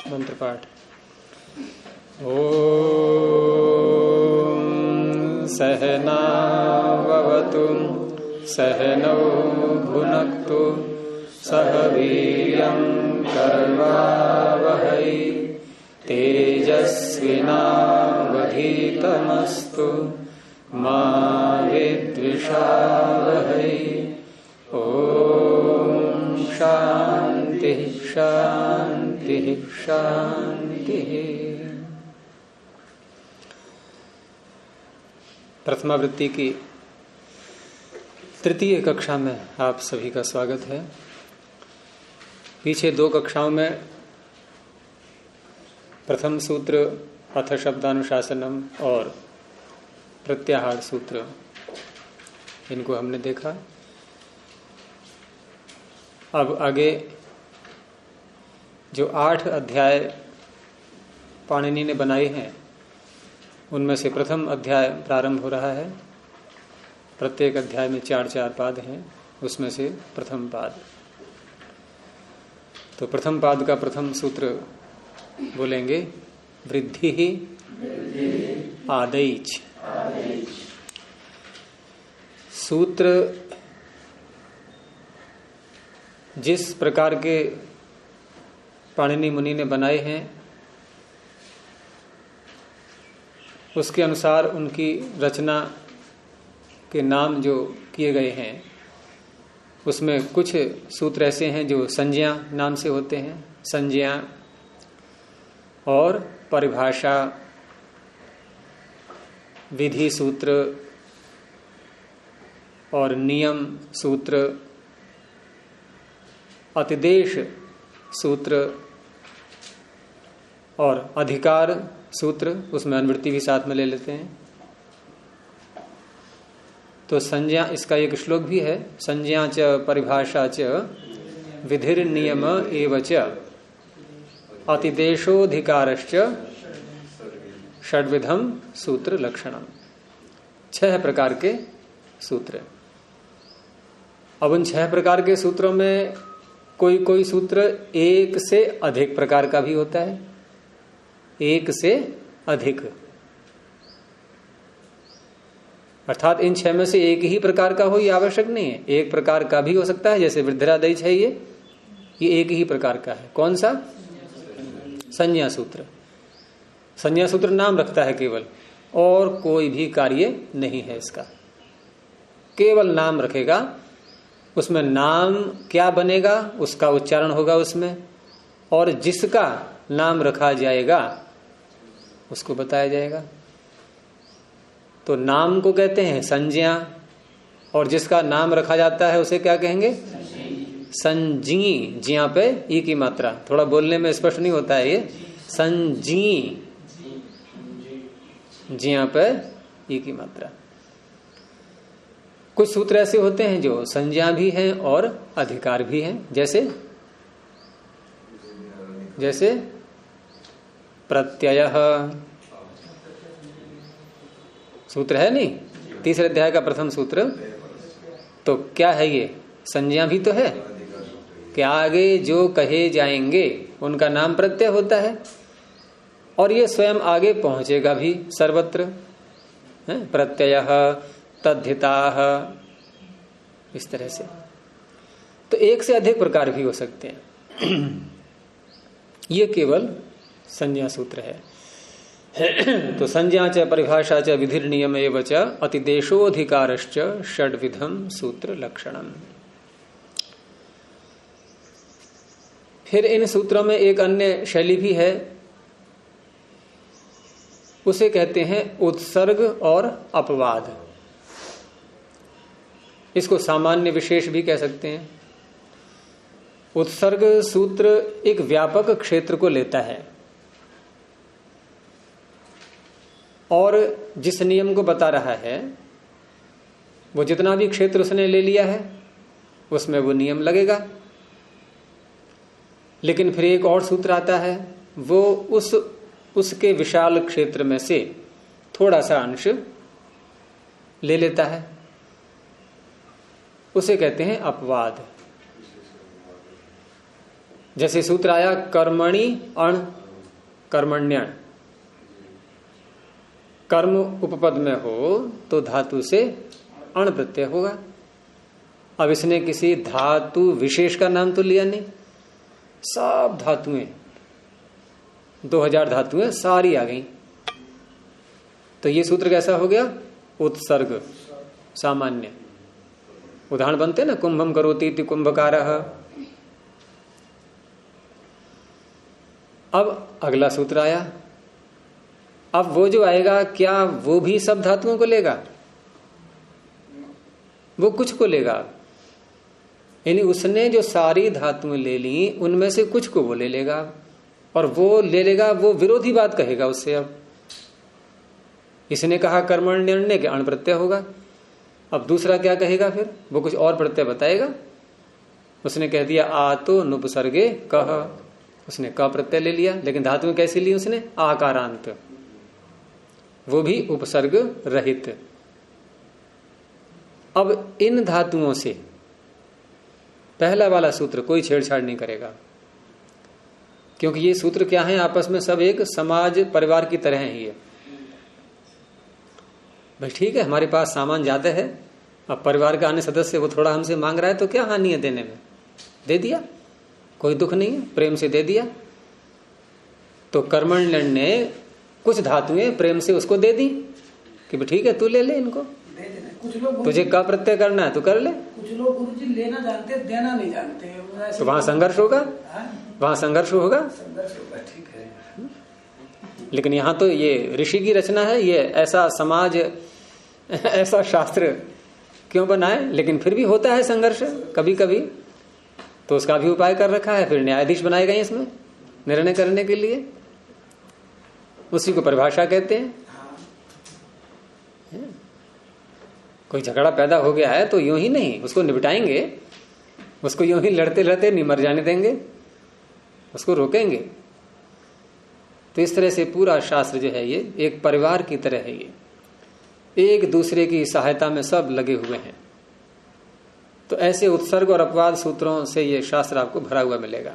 मंत्र पाठ। ओम सहनाववतु सहनौ भुनक्तु सह वीर्यं कर्वावहै तेजस्विनावधीतमस्तु मा विद्विषावहै। ओम शांति शांति शांति। प्रथमावृत्ति की तृतीय कक्षा में आप सभी का स्वागत है। पीछे दो कक्षाओं में प्रथम सूत्र अथ शब्दानुशासनम और प्रत्याहार सूत्र, इनको हमने देखा। अब आगे जो 8 अध्याय पाणिनि ने बनाए हैं उनमें से प्रथम अध्याय प्रारंभ हो रहा है। प्रत्येक अध्याय में 4-4 पाद हैं, उसमें से प्रथम पाद। तो प्रथम पाद का प्रथम सूत्र बोलेंगे वृद्धि ही आदैच। सूत्र जिस प्रकार के पाणिनि मुनि ने बनाए हैं उसके अनुसार उनकी रचना के नाम जो किए गए हैं उसमें कुछ सूत्र ऐसे हैं जो संज्ञा नाम से होते हैं। संज्ञा और परिभाषा, विधि सूत्र और नियम सूत्र, अतिदेश सूत्र और अधिकार सूत्र, उसमें अनुवृत्ति भी साथ में ले लेते हैं। तो संज्ञा, इसका एक श्लोक भी है, संज्ञा च परिभाषा च विधिर नियम एव च अतिदेशोधिकारश्च षड्विधम सूत्र लक्षणम। 6 प्रकार के सूत्र। अब उन 6 प्रकार के सूत्रों में कोई कोई सूत्र एक से अधिक प्रकार का भी होता है, एक से अधिक, अर्थात इन 6 में से एक ही प्रकार का हो ये आवश्यक नहीं है। एक प्रकार का भी हो सकता है, जैसे वृद्धिरादैच है ये एक ही प्रकार का है। कौन सा? संज्ञा सूत्र। संज्ञा सूत्र नाम रखता है केवल, और कोई भी कार्य नहीं है इसका, केवल नाम रखेगा। उसमें नाम क्या बनेगा उसका उच्चारण होगा उसमें, और जिसका नाम रखा जाएगा उसको बताया जाएगा। तो नाम को कहते हैं संज्ञा, और जिसका नाम रखा जाता है उसे क्या कहेंगे? संज्ञी। जिया पे ई की मात्रा, थोड़ा बोलने में स्पष्ट नहीं होता है ये। संज्ञी, जिया पे ई की मात्रा। कुछ सूत्र ऐसे होते हैं जो संज्ञा भी हैं और अधिकार भी हैं, जैसे प्रत्यय सूत्र है नहीं, तीसरे अध्याय का प्रथम सूत्र। तो क्या है ये? संज्ञा भी तो है कि आगे जो कहे जाएंगे उनका नाम प्रत्यय होता है, और ये स्वयं आगे पहुंचेगा भी सर्वत्र। प्रत्यय तद्धिता, इस तरह से। तो एक से अधिक प्रकार भी हो सकते हैं। ये केवल संज्ञा सूत्र है। तो संज्ञा च परिभाषा च विधिर नियम एव च अतिदेशोधिकारश्च षड्विधम सूत्र लक्षणम। फिर इन सूत्रों में एक अन्य शैली भी है, उसे कहते हैं उत्सर्ग और अपवाद। इसको सामान्य विशेष भी कह सकते हैं। उत्सर्ग सूत्र एक व्यापक क्षेत्र को लेता है, और जिस नियम को बता रहा है वो जितना भी क्षेत्र उसने ले लिया है उसमें वो नियम लगेगा। लेकिन फिर एक और सूत्र आता है, वो उसके विशाल क्षेत्र में से थोड़ा सा अंश ले लेता है, उसे कहते हैं अपवाद। जैसे सूत्र आया कर्मणि अण कर्मण्यण, कर्म उपपद में हो तो धातु से अण प्रत्यय होगा। अब इसने किसी धातु विशेष का नाम तो लिया नहीं, सब धातुएं 2000 धातुएं सारी आ गई, तो ये सूत्र कैसा हो गया? उत्सर्ग सामान्य। उदाहरण बनते ना, कुंभम करोति इति कुंभकारः। अब अगला सूत्र आया, अब वो जो आएगा क्या वो भी सब धातुओं को लेगा? वो कुछ को लेगा, यानी उसने जो सारी धातुएं ले ली उनमें से कुछ को वो ले लेगा, और वो ले लेगा, वो विरोधी बात कहेगा उससे। अब इसने कहा कर्मण्यण्य के अण प्रत्यय होगा, अब दूसरा क्या कहेगा? फिर वो कुछ और प्रत्यय बताएगा। उसने कह दिया आ तो नुपसर्गे कह, उसने क प्रत्यय ले लिया, लेकिन धातुएं कैसी ली उसने? आकारांत, वो भी उपसर्ग रहित। अब इन धातुओं से पहला वाला सूत्र कोई छेड़छाड़ नहीं करेगा, क्योंकि ये सूत्र क्या है? आपस में सब एक समाज परिवार की तरह ही है। भाई ठीक है, हमारे पास सामान ज्यादा है, अब परिवार का अन्य सदस्य वो थोड़ा हमसे मांग रहा है, तो क्या हानि है देने में? दे दिया, कोई दुख नहीं है, प्रेम से दे दिया। तो कर्मण्य ने कुछ धातुएं प्रेम से उसको दे दी कि ठीक है तू ले ले इनको, दे देना। कुछ लोग तुझे का प्रत्यय करना है तो कर ले। कुछ लोग गुरुजी लेना जानते हैं, देना नहीं जानते हैं, तो वहां संघर्ष होगा, वहां संघर्ष होगा। ठीक है, लेकिन यहाँ तो ये ऋषि की रचना है, ये ऐसा समाज ऐसा शास्त्र क्यों बनाए? लेकिन फिर भी होता है संघर्ष कभी कभी, तो उसका भी उपाय कर रखा है। फिर न्यायाधीश बनाए गए इसमें निर्णय करने के लिए, उसी को परिभाषा कहते हैं। कोई झगड़ा पैदा हो गया है तो यूं ही नहीं उसको निपटाएंगे, उसको यूं ही लड़ते लड़ते नहीं मर जाने देंगे, उसको रोकेंगे। तो इस तरह से पूरा शास्त्र जो है ये एक परिवार की तरह है, ये एक दूसरे की सहायता में सब लगे हुए हैं। तो ऐसे उत्सर्ग और अपवाद सूत्रों से ये शास्त्र आपको भरा हुआ मिलेगा।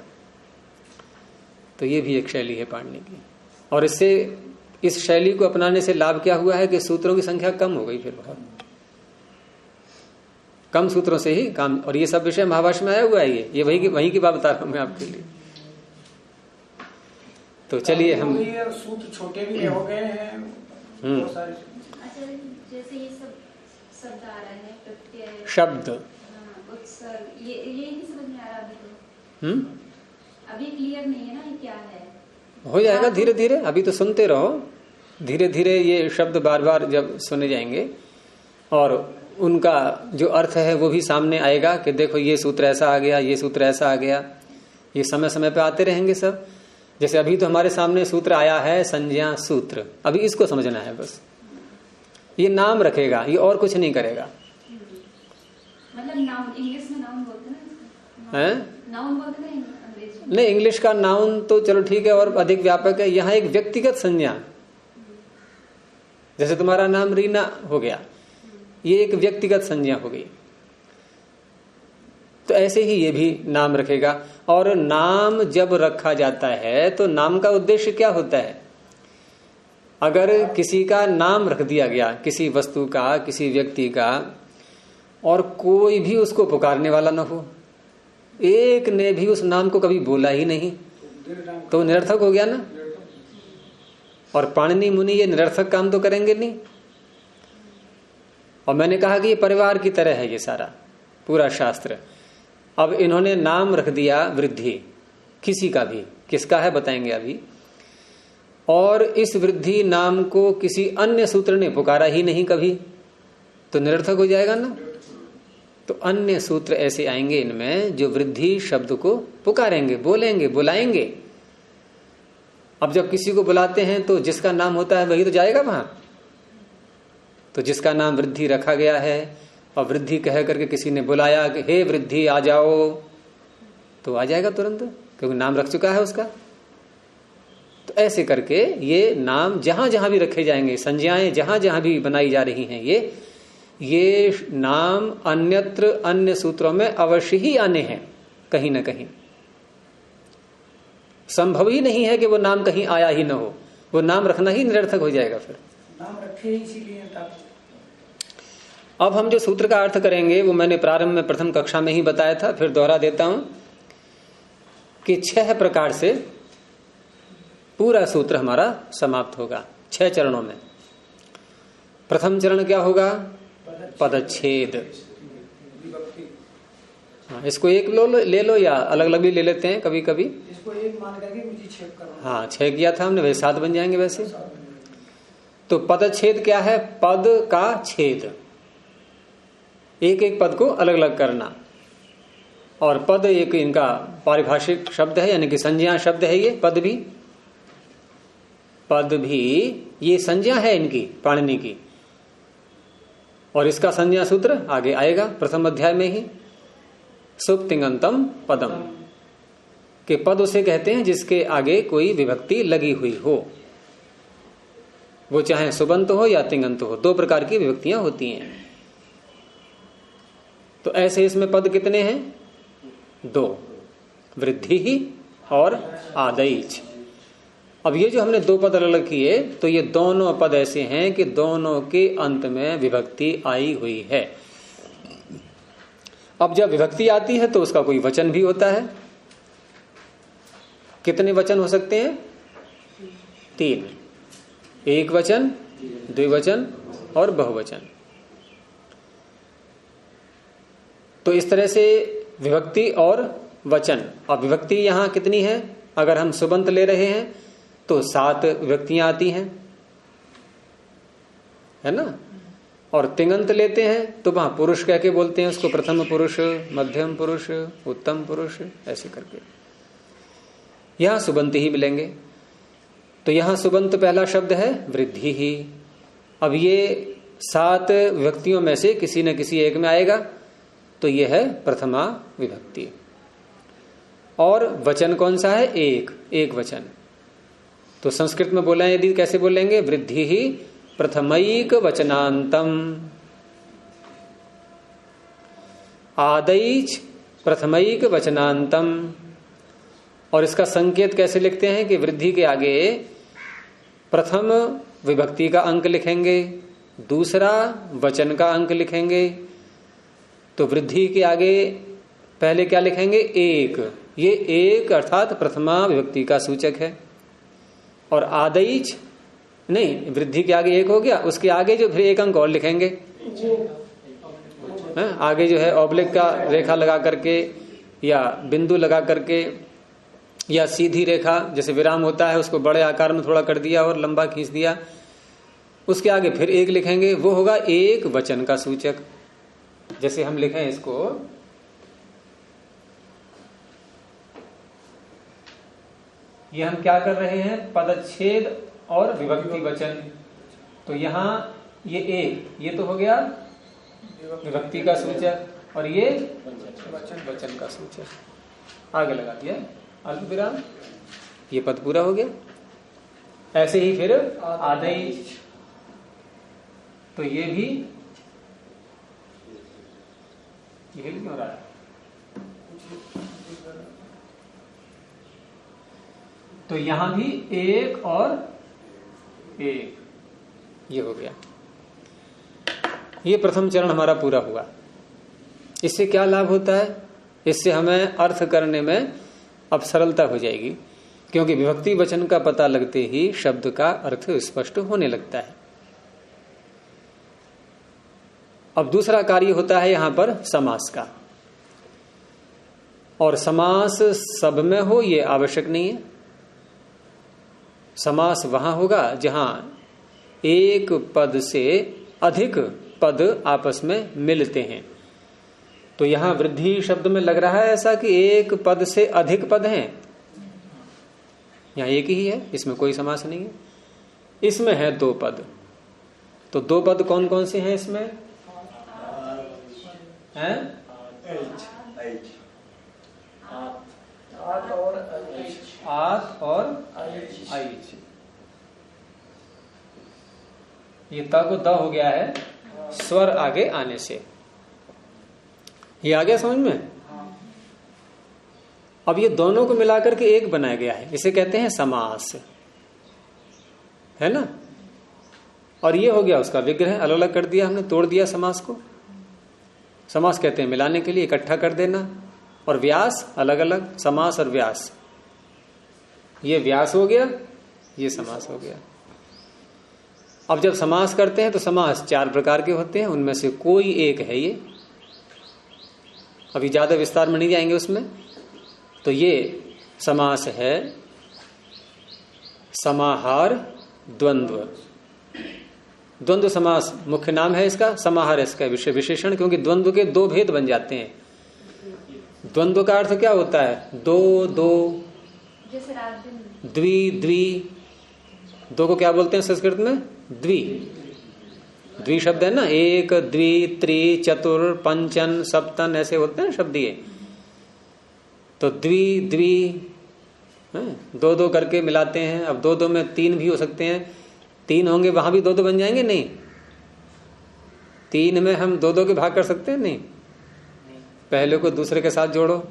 तो ये भी एक शैली है पाणिनि की, और इससे इस शैली को अपनाने से लाभ क्या हुआ है कि सूत्रों की संख्या कम हो गई, फिर बहुत कम सूत्रों से ही काम। और ये सब विषय महाभाष्य में आया हुआ है, ये वही की बात बता रहा हूं मैं आपके लिए। तो चलिए हम सूत्र छोटे भी हो गए हैं बहुत सारे। अच्छा, जैसे ये सब शब्द आ रहा है, प्रत्यय शब्द उत्सर्ग, ये नहीं समझ में आ रहा अभी तो। अभी क्लियर नहीं है ना ये क्या है। हो जाएगा धीरे धीरे, अभी तो सुनते रहो, धीरे धीरे ये शब्द बार बार जब सुने जाएंगे और उनका जो अर्थ है वो भी सामने आएगा कि देखो ये सूत्र ऐसा आ गया, ये सूत्र ऐसा आ गया। ये समय समय पे आते रहेंगे सब। जैसे अभी तो हमारे सामने सूत्र आया है संज्ञा सूत्र, अभी इसको समझना है बस। ये नाम रखेगा, ये और कुछ नहीं करेगा। मतलब नाउन, इंग्लिश में नाउन बोलते हैं, नाउन बोलते हैं अंग्रेजी में। नहीं, इंग्लिश का नाउन तो चलो ठीक है और अधिक व्यापक है। यहाँ एक व्यक्तिगत संज्ञा, जैसे तुम्हारा नाम रीना हो गया, ये एक व्यक्तिगत संज्ञा हो गई। तो ऐसे ही ये भी नाम रखेगा। और नाम जब रखा जाता है तो नाम का उद्देश्य क्या होता है? अगर किसी का नाम रख दिया गया, किसी वस्तु का, किसी व्यक्ति का, और कोई भी उसको पुकारने वाला न हो, एक ने भी उस नाम को कभी बोला ही नहीं, तो निरर्थक हो गया ना। और पाणिनि मुनि ये निरर्थक काम तो करेंगे नहीं। और मैंने कहा कि ये परिवार की तरह है ये सारा पूरा शास्त्र। अब इन्होंने नाम रख दिया वृद्धि, किसी का भी, किसका है बताएंगे अभी। और इस वृद्धि नाम को किसी अन्य सूत्र ने पुकारा ही नहीं कभी, तो निरर्थक हो जाएगा ना। तो अन्य सूत्र ऐसे आएंगे इनमें जो वृद्धि शब्द को पुकारेंगे, बोलेंगे, बुलाएंगे। अब जब किसी को बुलाते हैं तो जिसका नाम होता है वही तो जाएगा वहां। तो जिसका नाम वृद्धि रखा गया है और वृद्धि कह करके किसी ने बुलाया कि हे वृद्धि आ जाओ, तो आ जाएगा तुरंत, क्योंकि नाम रख चुका है उसका। तो ऐसे करके ये नाम जहां जहां भी रखे जाएंगे, संज्ञाएं जहां जहां भी बनाई जा रही हैं, ये नाम अन्यत्र अन्य सूत्रों में अवश्य ही आने हैं कहीं ना कहीं। संभव ही नहीं है कि वो नाम कहीं आया ही न हो, वो नाम रखना ही निरर्थक हो जाएगा फिर। नाम रखे ही इसीलिए तब। अब हम जो सूत्र का अर्थ करेंगे वो मैंने प्रारंभ में प्रथम कक्षा में ही बताया था, फिर दोहरा देता हूं कि 6 प्रकार से पूरा सूत्र हमारा समाप्त होगा, 6 चरणों में। प्रथम चरण क्या होगा? पदच्छेद। हाँ, इसको एक ले लो या अलग अलग भी ले लेते हैं कभी कभी। इसको एक मान करके मुझे 6 करो। हाँ, 6 किया था हमने, वैसे 7 बन जाएंगे वैसे। तो पदच्छेद क्या है? पद का छेद, एक एक पद को अलग अलग करना। और पद एक इनका पारिभाषिक शब्द है, यानी कि संज्ञा शब्द है ये। पद भी ये संज्ञा है इनकी, पाणिनि की। और इसका संज्ञा सूत्र आगे आएगा प्रथम अध्याय में ही। सुप्तिङन्तम पदम, के पद उसे कहते हैं जिसके आगे कोई विभक्ति लगी हुई हो, वो चाहे सुबंत हो या तिङन्त हो, 2 प्रकार की विभक्तियां होती हैं। तो ऐसे इसमें पद कितने हैं? 2, वृद्धि ही और आदैच। अब ये जो हमने 2 पद अलग किए, तो ये दोनों पद ऐसे हैं कि दोनों के अंत में विभक्ति आई हुई है। अब जब विभक्ति आती है तो उसका कोई वचन भी होता है। कितने वचन हो सकते हैं? 3, एक वचन, द्विवचन और बहुवचन। तो इस तरह से विभक्ति और वचन। अब विभक्ति यहां कितनी है? अगर हम सुबंत ले रहे हैं तो 7 विभक्तियां आती हैं, है ना। और तिङन्त लेते हैं तो वहां पुरुष कह के बोलते हैं उसको, प्रथम पुरुष, मध्यम पुरुष, उत्तम पुरुष, ऐसे करके। यहां सुबंत ही मिलेंगे। तो यहां सुबंत पहला शब्द है वृद्धि ही। अब ये 7 विभक्तियों में से किसी न किसी एक में आएगा, तो यह है प्रथमा विभक्ति। और वचन कौन सा है? एक वचन। तो संस्कृत में बोला यदि कैसे बोलेंगे? वृद्धि ही प्रथमैक वचनांतम, आदैच प्रथमैक वचनांतम। और इसका संकेत कैसे लिखते हैं कि वृद्धि के आगे प्रथम विभक्ति का अंक लिखेंगे, दूसरा वचन का अंक लिखेंगे। तो वृद्धि के आगे पहले क्या लिखेंगे? एक। ये एक अर्थात प्रथमा विभक्ति का सूचक है। और आदैच नहीं, वृद्धि के आगे एक हो गया, उसके आगे जो फिर एक अंक और लिखेंगे। आगे जो है ऑब्लिक का रेखा लगा करके या बिंदु लगा करके या सीधी रेखा, जैसे विराम होता है उसको बड़े आकार में थोड़ा कर दिया और लंबा खींच दिया, उसके आगे फिर एक लिखेंगे, वो होगा एक वचन का सूचक। जैसे हम लिखें इसको, ये हम क्या कर रहे हैं? पदच्छेद और विभक्ति वचन। तो यहां ये एक, ये तो हो गया विभक्ति का सूचक, और ये वचन का सूचक। आगे लगा दिया अल्प विराम, ये पद पूरा हो गया। ऐसे ही फिर आदैच, तो ये भी हिल क्यों रहा है? तो यहां भी एक और एक, ये हो गया। ये प्रथम चरण हमारा पूरा हुआ। इससे क्या लाभ होता है? इससे हमें अर्थ करने में अब सरलता हो जाएगी, क्योंकि विभक्ति वचन का पता लगते ही शब्द का अर्थ स्पष्ट होने लगता है। अब दूसरा कार्य होता है यहां पर समास का। और समास सब में हो ये आवश्यक नहीं है। समास वहां होगा जहां एक पद से अधिक पद आपस में मिलते हैं। तो यहां वृद्धि शब्द में लग रहा है ऐसा कि एक पद से अधिक पद हैं, यहां एक ही है, इसमें कोई समास नहीं है। इसमें है 2 पद। तो 2 पद कौन कौन से हैं इसमें? हैं? आत और आइच। ये त को द हो गया है स्वर आगे आने से। ये आ गया समझ में? अब ये दोनों को मिलाकर के एक बनाया गया है, इसे कहते हैं समास, है ना। और ये हो गया उसका विग्रह, अलग अलग कर दिया हमने, तोड़ दिया समास को। समास कहते हैं मिलाने के लिए, इकट्ठा कर देना। और व्यास अलग अलग, समास और व्यास, ये व्यास हो गया, ये समास हो गया। अब जब समास करते हैं तो समास 4 प्रकार के होते हैं, उनमें से कोई एक है ये, अभी ज्यादा विस्तार में नहीं जाएंगे उसमें। तो ये समास है समाहार द्वंद्व। द्वंद्व समास मुख्य नाम है इसका, समाहार इसका विशेषण, क्योंकि द्वंद्व के 2 भेद बन जाते हैं। द्वंद्व का अर्थ क्या होता है? दो दो, जैसे रात दिन। द्वि द्वि, दो को क्या बोलते हैं संस्कृत में? द्वि। द्वि शब्द है ना, एक, द्वि, त्रि, चतुर, पंचन, सप्तन, ऐसे होते हैं शब्द ये। तो द्वि द्वि, दो दो करके मिलाते हैं। अब 2 2 में 3 भी हो सकते हैं, 3 होंगे वहां भी 2 2 बन जाएंगे? नहीं, 3 में हम 2 2 के भाग कर सकते हैं? नहीं। पहले को दूसरे के साथ जोड़ो,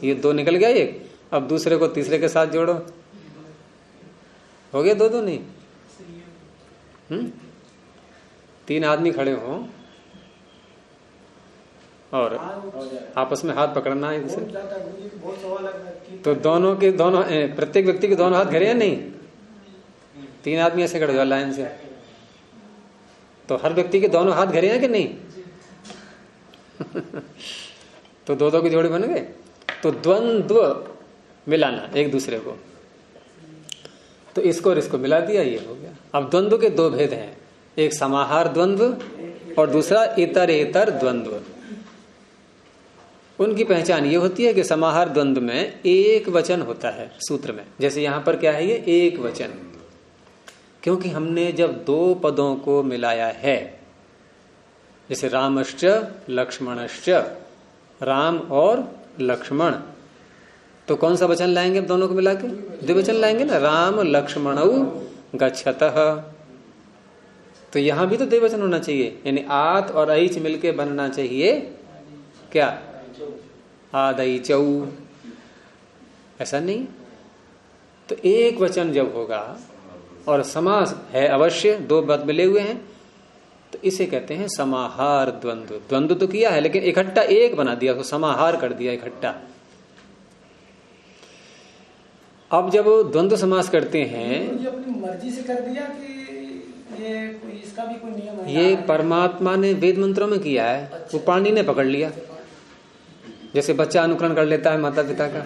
ये 2 निकल गया एक, अब दूसरे को तीसरे के साथ जोड़ो, हो गया 2 2। नहीं, 3 आदमी खड़े हों और आपस में हाथ पकड़ना है इनसे, तो दोनों के दोनों, प्रत्येक व्यक्ति के दोनों हाथ घिरे हैं? नहीं, 3 आदमी ऐसे खड़े हो लाइन से, तो हर व्यक्ति के दोनों हाथ घिरे हैं कि नहीं? तो 2 2 के जोड़े बन गए। तो द्वंद्व मिलाना एक दूसरे को, तो इसको और इसको मिला दिया, ये हो गया। अब द्वंद्व के 2 भेद हैं, एक समाहार द्वंद्व और दूसरा इतरेतर द्वंद्व। उनकी पहचान ये होती है कि समाहार द्वंद्व में एक वचन होता है सूत्र में, जैसे यहां पर क्या है, ये एक वचन, क्योंकि हमने जब 2 पदों को मिलाया है, जैसे रामश्च लक्ष्मणश्च, राम और लक्ष्मण, तो कौन सा वचन लाएंगे अब दोनों को मिला के? द्विवचन लाएंगे ना, राम लक्ष्मणौ गच्छतः। तो यहां भी तो द्विवचन होना चाहिए, यानी आत और ऐच मिलके बनना चाहिए क्या? आदैचौ। ऐसा नहीं, तो एक वचन जब होगा और समास है अवश्य, 2 पद मिले हुए हैं, तो इसे कहते हैं समाहार द्वंद्व। द्वंद्व तो किया है लेकिन इकट्ठा एक बना दिया, तो समाहार कर दिया इकट्ठा। अब जब द्वंद्व समास करते हैं, ये अपनी मर्जी से कर दिया कि ये कोई इसका भी कोई नियम है? ये परमात्मा ने वेद मंत्रों में किया है, वो पाणिनि ने पकड़ लिया। जैसे बच्चा अनुकरण कर लेता है माता पिता का,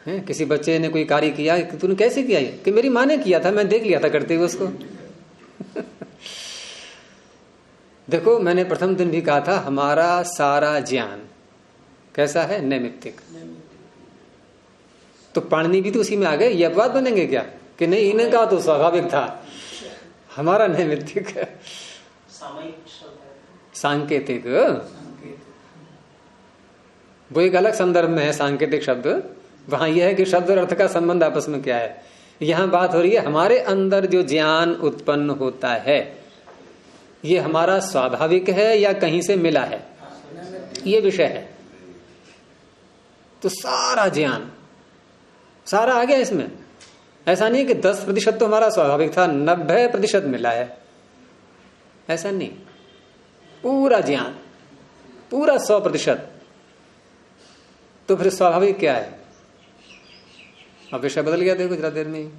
है? किसी बच्चे ने कोई कार्य किया कि तूने कैसे किया? कि मेरी माँ ने किया था, मैं देख लिया था करते हुए उसको। देखो, मैंने प्रथम दिन भी कहा था, हमारा सारा ज्ञान कैसा है? नैमित्तिक। तो पाणिनि भी तो उसी में आ गए। ये अपवाद बनेंगे क्या कि नहीं, इन्हें कहा तो स्वाभाविक था, हमारा नैमित्तिक है, सांकेतिक। वो एक अलग संदर्भ में है सांकेतिक शब्द, वहां यह है कि शब्द और अर्थ का संबंध आपस में क्या है। यहां बात हो रही है हमारे अंदर जो ज्ञान उत्पन्न होता है, ये हमारा स्वाभाविक है या कहीं से मिला है, ये विषय है। तो सारा ज्ञान सारा आ गया इसमें। ऐसा नहीं कि 10% तो हमारा स्वाभाविक था, 90% मिला है, ऐसा नहीं। पूरा ज्ञान, पूरा 100%। तो फिर स्वाभाविक क्या है? अब विषय बदल गया, देखो जरा देर में।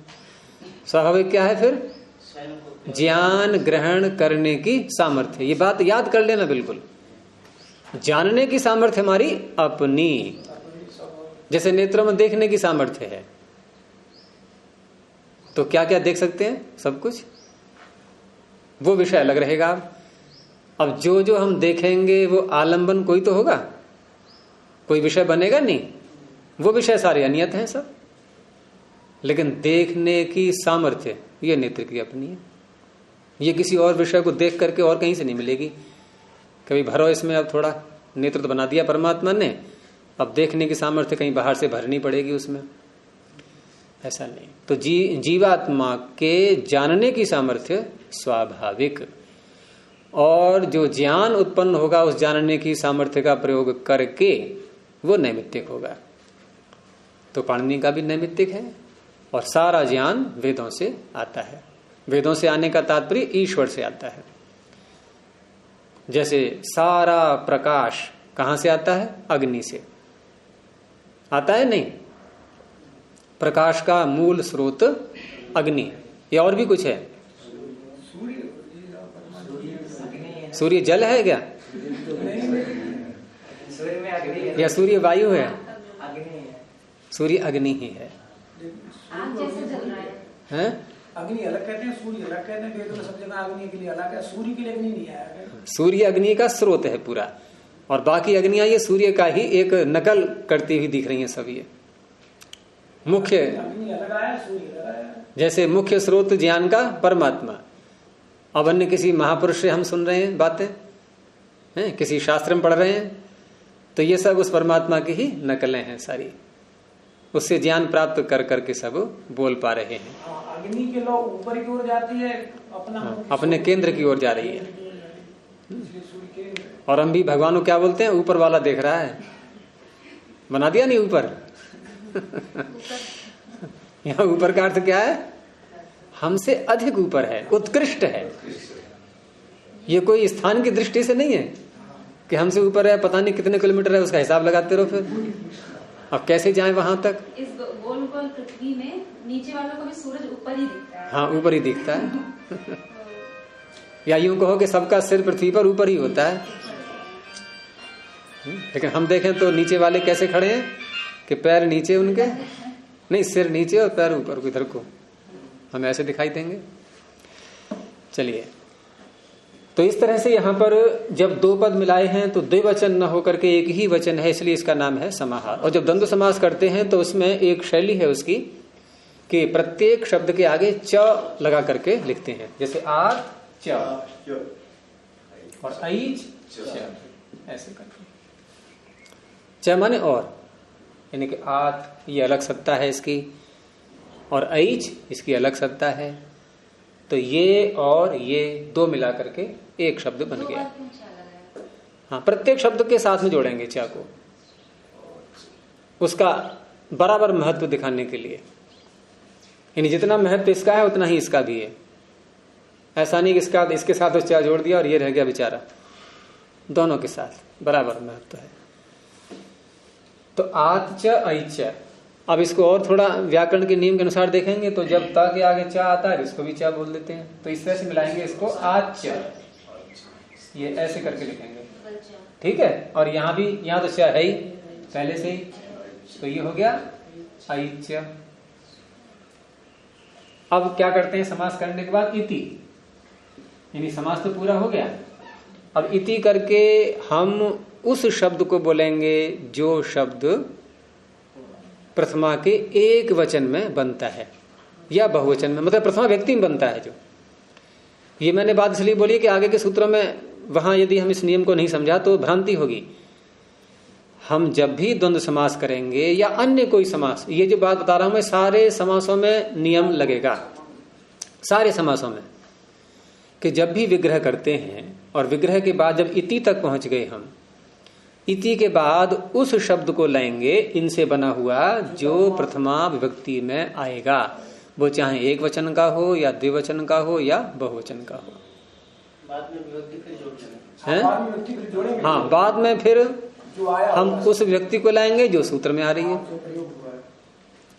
स्वाभाविक क्या है फिर? ज्ञान ग्रहण करने की सामर्थ्य। ये बात याद कर लेना बिल्कुल। जानने की सामर्थ्य हमारी अपनी, जैसे नेत्रों में देखने की सामर्थ्य है, तो क्या क्या देख सकते हैं? सब कुछ। वो विषय अलग रहेगा। अब जो जो हम देखेंगे वो आलंबन कोई तो होगा, कोई विषय बनेगा नहीं, वो विषय सारे अनियत हैं सब। लेकिन देखने की सामर्थ्य ये नेत्र की अपनी है। ये किसी और विषय को देख करके और कहीं से नहीं मिलेगी। कभी भरो इसमें, अब थोड़ा नेत्र तो बना दिया परमात्मा ने, अब देखने की सामर्थ्य कहीं बाहर से भरनी पड़ेगी उसमें, ऐसा नहीं। तो जीवात्मा के जानने की सामर्थ्य स्वाभाविक, और जो ज्ञान उत्पन्न होगा उस जानने की सामर्थ्य का प्रयोग करके वो नैमित्तिक होगा। तो पाणिनि का भी नैमित्तिक है। और सारा ज्ञान वेदों से आता है। वेदों से आने का तात्पर्य ईश्वर से आता है। जैसे सारा प्रकाश कहां से आता है? अग्नि से आता है। नहीं, प्रकाश का मूल स्रोत अग्नि, या और भी कुछ है? सूर्य जल है क्या? या सूर्य वायु है? सूर्य अग्नि ही है। आग जैसे जल रहा है। हैं? अग्नि अलग कहते हैं, सूर्य अलग कहते हैं। वेदों में सब जगह अग्नि के लिए अलग है, सूर्य के लिए अग्नि नहीं है। सूर्य अग्नि का स्रोत है पूरा, और बाकी अग्नियां ये सूर्य का ही एक नकल करती हुई दिख रही हैं सब। ये मुख्य अग्नि अलग आया, सूर्य अलग आया। जैसे मुख्य स्रोत ज्ञान का परमात्मा। अब अन्य किसी महापुरुष से हम सुन रहे हैं बातें, हैं किसी शास्त्र में पढ़ रहे हैं, तो ये सब उस परमात्मा की ही नकलें हैं सारी। उससे ज्ञान प्राप्त कर करके सब बोल पा रहे हैं। अग्नि के लोग ऊपर की ओर जाती है, अपने केंद्र की ओर जा रही है। और हम भी भगवान को क्या बोलते हैं? ऊपर वाला देख रहा है। बना दिया नहीं ऊपर। यहाँ ऊपर का अर्थ क्या है? हमसे अधिक ऊपर है, उत्कृष्ट है। ये कोई स्थान की दृष्टि से नहीं है कि हमसे ऊपर है, पता नहीं कितने किलोमीटर है, उसका हिसाब लगाते रहो। फिर अब कैसे जाएं वहां तक? इस गोल गोल पृथ्वी में नीचे वालों को भी सूरज ऊपर ही दिखता है। हाँ, ऊपर ही दिखता है। या यूं कहो कि सबका सिर पृथ्वी पर ऊपर ही होता है। लेकिन हम देखें तो नीचे वाले कैसे खड़े हैं कि पैर नीचे उनके, नहीं सिर नीचे और पैर ऊपर। इधर को हमें ऐसे दिखाई देंगे। चलिए, तो इस तरह से यहां पर जब दो पद मिलाए हैं तो द्विवचन न होकर के एक ही वचन है, इसलिए इसका नाम है समाहार। और जब द्वंद्व समास करते हैं तो उसमें एक शैली है उसकी कि प्रत्येक शब्द के आगे च लगा करके लिखते हैं। जैसे आर च और ऐच च, ऐसे करके। च माने और, यानी कि आत ये अलग सत्ता है इसकी, और ऐच इसकी अलग सत्ता है। तो ये और ये दो मिला करके एक शब्द बन गया। हाँ, प्रत्येक शब्द के साथ में जोड़ेंगे चा को, उसका बराबर महत्व दिखाने के लिए। यानी जितना महत्व इसका है उतना ही इसका भी है। ऐसा नहीं कि इसके साथ उस चा जोड़ दिया और ये रह गया बेचारा। दोनों के साथ बराबर महत्व है। तो आत च ऐच। अब इसको और थोड़ा व्याकरण के नियम के अनुसार देखेंगे तो जब ता के आगे चा आता है इसको भी चा बोल देते हैं। तो इस तरह से मिलाएंगे इसको आच, ये ऐसे करके लिखेंगे, ठीक है। और यहाँ भी, यहाँ तो चा है ही पहले से ही, तो ये हो गया ऐच। अब क्या करते हैं समास करने के बाद? इति, यानी समास तो पूरा हो गया। अब इति करके हम उस शब्द को बोलेंगे जो शब्द प्रथमा के एक वचन में बनता है या बहुवचन में, मतलब प्रथमा व्यक्ति में बनता है। जो ये मैंने बात इसलिए बोली कि आगे के सूत्रों में वहां यदि हम इस नियम को नहीं समझा तो भ्रांति होगी। हम जब भी द्वंद्व समास करेंगे या अन्य कोई समास, ये जो बात बता रहा हूं मैं, सारे समासों में नियम लगेगा। सारे समासों में कि जब भी विग्रह करते हैं और विग्रह के बाद जब इति तक पहुंच गए हम, इति के बाद उस शब्द को लेंगे इनसे बना हुआ जो प्रथमा विभक्ति में आएगा, वो चाहे एक वचन का हो या द्विवचन का हो या बहुवचन का हो। बाद में विभक्ति फिर जोड़ेंगे। हाँ, बाद में फिर हम उस व्यक्ति को लाएंगे जो सूत्र में आ रही है,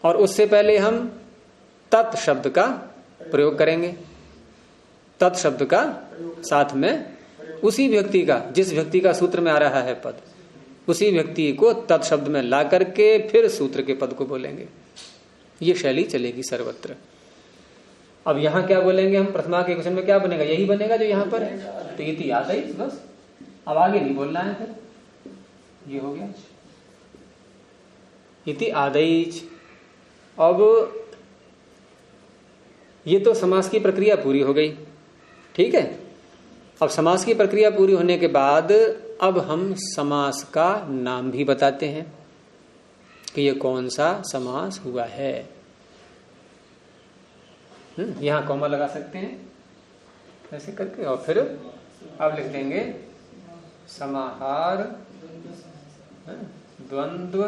और उससे पहले हम तत् शब्द का प्रयोग करेंगे। तत् शब्द का साथ में उसी व्यक्ति का, जिस व्यक्ति का सूत्र में आ रहा है पद, उसी व्यक्ति को तत् शब्द में ला करके फिर सूत्र के पद को बोलेंगे। ये शैली चलेगी सर्वत्र। अब यहां क्या बोलेंगे हम? प्रथमा के क्वेश्चन में क्या बनेगा? यही बनेगा जो यहां पर है। तो इति आता ही बस, अब आगे नहीं बोलना है। फिर ये हो गया इति आदैच। अब ये तो समास की प्रक्रिया पूरी हो गई, ठीक है। अब समास की प्रक्रिया पूरी होने के बाद अब हम समास का नाम भी बताते हैं कि ये कौन सा समास हुआ है। यहां कॉमा लगा सकते हैं ऐसे करके, और फिर अब लिख देंगे समाहार, द्वंद्व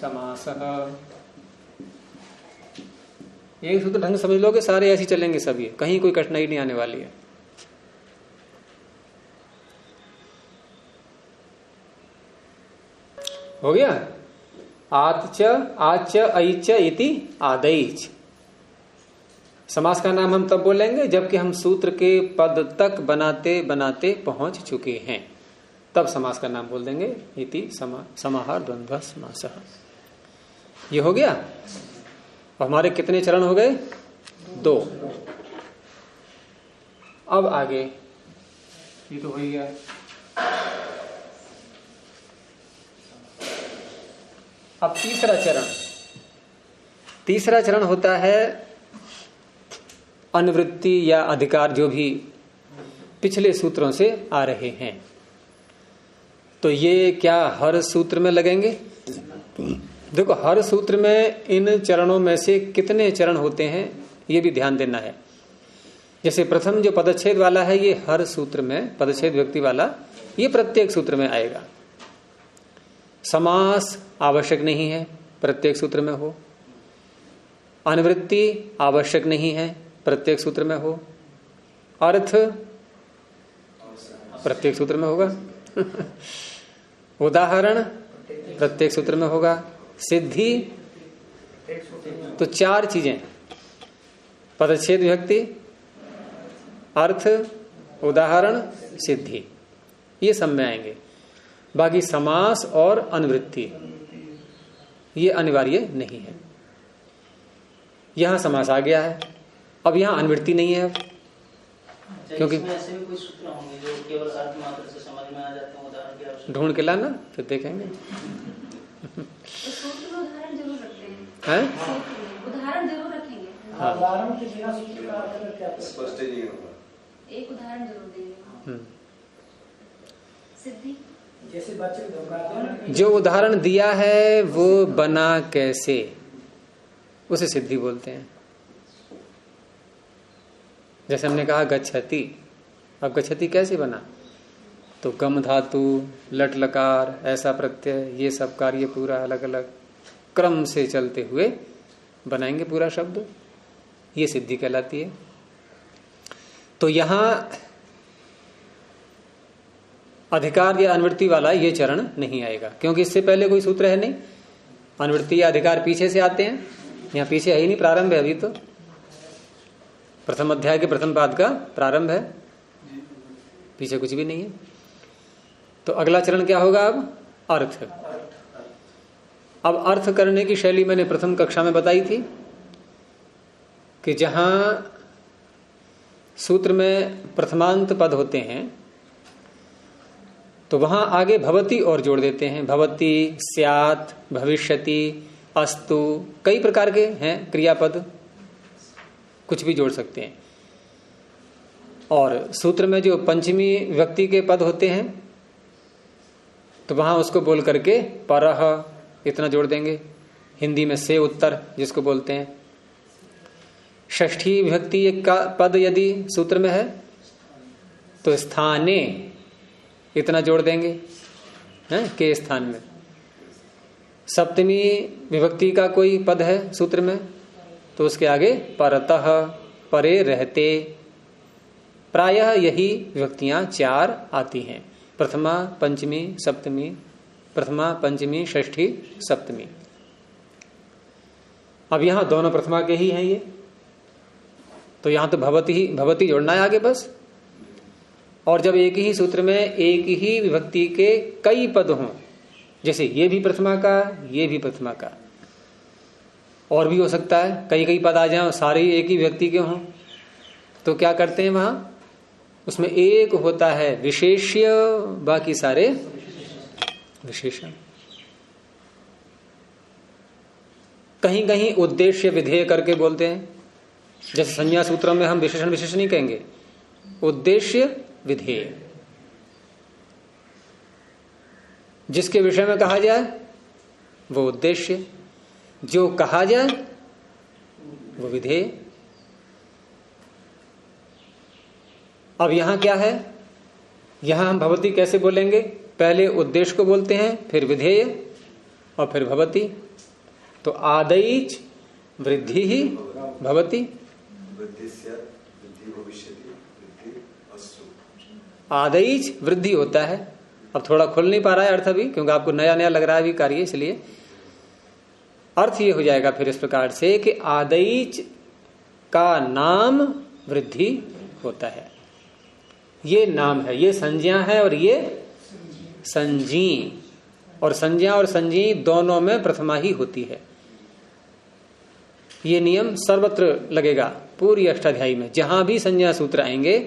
समासः। एक सूत्र ढंग समझ लोगे, सारे ऐसे चलेंगे सब, ये कहीं कोई कठिनाई नहीं आने वाली है। हो गया। आच आच ऐच इति आदैच। समास का नाम हम तब बोलेंगे जबकि हम सूत्र के पद तक बनाते बनाते पहुंच चुके हैं, तब समास का नाम बोल देंगे। इति समाहार द्वंद्व समासः। ये हो गया। हमारे कितने चरण हो गए? 2। अब आगे ये तो हो ही गया। अब तीसरा चरण होता है अनुवृत्ति या अधिकार, जो भी पिछले सूत्रों से आ रहे हैं। तो ये क्या हर सूत्र में लगेंगे? देखो, हर सूत्र में इन चरणों में से कितने चरण होते हैं ये भी ध्यान देना है। जैसे प्रथम जो पदच्छेद वाला है, ये हर सूत्र में, पदच्छेद व्यक्ति वाला, ये प्रत्येक सूत्र में आएगा। समास आवश्यक नहीं है प्रत्येक सूत्र में हो, अनुवृत्ति आवश्यक नहीं है प्रत्येक सूत्र में हो, अर्थ प्रत्येक सूत्र में होगा उदाहरण प्रत्येक सूत्र में होगा, सिद्धि। तो 4 चीजें, पदच्छेद विभक्ति, अर्थ, उदाहरण, सिद्धि, ये सब में आएंगे। बाकी समास और अनुवृत्ति ये अनिवार्य नहीं है। यहां समास आ गया है, अब यहां अनुवृत्ति नहीं है। क्योंकि ऐसे भी कोई सूत्र होंगे जो केवल अर्थ मात्र से समझ में आ जाते हैं, उदाहरण की आवश्यकता ढूंढ के लाना, फिर देखेंगे। सूत्र में उदाहरण जरूर रखते हैं, उदाहरण जरूर रखेंगे। हाँ। उदाहरण के बिना सूत्र का अर्थ क्या स्पष्ट ही नहीं होगा। एक उदाहरण जरूर देंगे। सिद्धि, जैसे बच्चे धोखा जो उदाहरण दिया है वो बना कैसे, उसे सिद्धि बोलते हैं। जैसे हमने कहा गच्छति, अब गच्छति कैसे बना? तो गम धातु, लट लकार, ऐसा प्रत्यय, ये सब कार्य पूरा अलग अलग क्रम से चलते हुए बनाएंगे पूरा शब्द, ये सिद्धि कहलाती है। तो यहां अधिकार या अनुवृत्ति वाला ये चरण नहीं आएगा, क्योंकि इससे पहले कोई सूत्र है नहीं। अनुवृत्ति या अधिकार पीछे से आते हैं, यहाँ पीछे है ही नहीं, प्रारंभ है अभी। तो प्रथम अध्याय के प्रथम पाद का प्रारंभ है, पीछे कुछ भी नहीं है। तो अगला चरण क्या होगा? अब अर्थ। अब अर्थ करने की शैली मैंने प्रथम कक्षा में बताई थी कि जहां सूत्र में प्रथमांत पद होते हैं तो वहां आगे भवती और जोड़ देते हैं। भवती, स्यात्, भविष्यति, अस्तु, कई प्रकार के हैं क्रियापद, कुछ भी जोड़ सकते हैं। और सूत्र में जो पंचमी विभक्ति के पद होते हैं तो वहां उसको बोल करके परह इतना जोड़ देंगे। हिंदी में से उत्तर जिसको बोलते हैं। षष्ठी विभक्ति एक का पद यदि सूत्र में है तो स्थाने इतना जोड़ देंगे, हैं, के स्थान में। सप्तमी विभक्ति का कोई पद है सूत्र में तो उसके आगे परतः, परे रहते। प्रायः यही विभक्तियां 4 आती हैं, प्रथमा, पंचमी, सप्तमी, प्रथमा, पंचमी, षष्ठी, सप्तमी। अब यहां दोनों प्रथमा के ही हैं ये, तो यहां तो भवती जोड़ना है आगे बस। और जब एक ही सूत्र में एक ही विभक्ति के कई पद हों, जैसे ये भी प्रथमा का, ये भी प्रथमा का, और भी हो सकता है कई कई पद आ जाएं सारे ही एक ही विभक्ति के हों, तो क्या करते हैं वहां? उसमें एक होता है विशेष्य, बाकी सारे विशेषण। कहीं कहीं उद्देश्य विधेय करके बोलते हैं, जैसे संज्ञा सूत्रों में हम विशेषण विशेषण नहीं कहेंगे, उद्देश्य विधेय। जिसके विषय में कहा जाए वो उद्देश्य, जो कहा जाए वो विधेय। अब यहां क्या है? यहां हम भवती कैसे बोलेंगे? पहले उद्देश्य को बोलते हैं, फिर विधेय, और फिर भवति। तो आदैच वृद्धि ही भवति। आदैच वृद्धि होता है। अब थोड़ा खुल नहीं पा रहा है अर्थ अभी, क्योंकि आपको नया नया लग रहा है अभी कार्य, इसलिए अर्थ ये हो जाएगा फिर इस प्रकार से कि आदैच का नाम वृद्धि होता है। ये नाम है, ये संज्ञा है और ये संजी, और संज्ञा और संजी दोनों में प्रथमा ही होती है। ये नियम सर्वत्र लगेगा पूरी अष्टाध्यायी में। जहां भी संज्ञा सूत्र आएंगे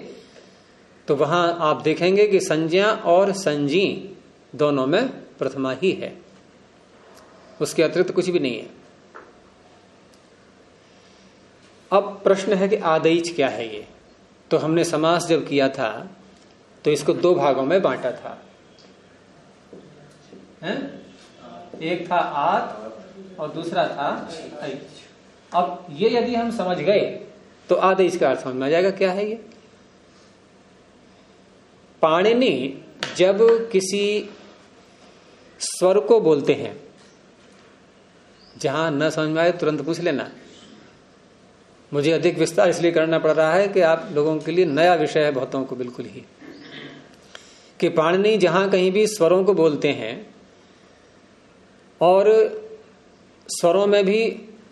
तो वहां आप देखेंगे कि संज्ञा और संजी दोनों में प्रथमा ही है, उसके अतिरिक्त कुछ भी नहीं है। अब प्रश्न है कि आदैच क्या है ये। तो हमने समास जब किया था तो इसको दो भागों में बांटा था, है? एक था आद और दूसरा था ऐच। अब ये यदि हम समझ गए तो आदैच का अर्थ समझ में आ जाएगा क्या है ये। पाणिनि जब किसी स्वर को बोलते हैं, जहां न समझ में आए तुरंत पूछ लेना, मुझे अधिक विस्तार इसलिए करना पड़ रहा है कि आप लोगों के लिए नया विषय है बहुतों को बिल्कुल ही, कि पाणिनि जहां कहीं भी स्वरों को बोलते हैं और स्वरों में भी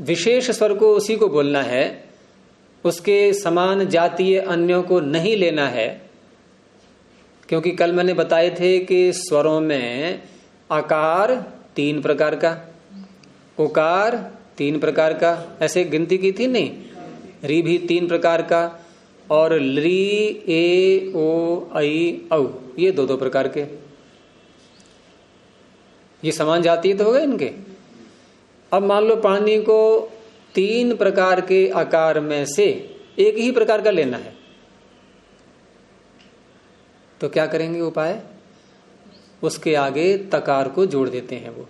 विशेष स्वर को उसी को बोलना है, उसके समान जातीय अन्यों को नहीं लेना है। क्योंकि कल मैंने बताए थे कि स्वरों में आकार 3 प्रकार का, उकार 3 प्रकार का, ऐसे गिनती की थी नहीं, री भी 3 प्रकार का, और ली ए ओ आई औ ये 2 प्रकार के। ये समान जातीय तो हो गए इनके। अब मान लो पाणिनि को 3 प्रकार के आकार में से एक ही प्रकार का लेना है, तो क्या करेंगे उपाय? उसके आगे तकार को जोड़ देते हैं। वो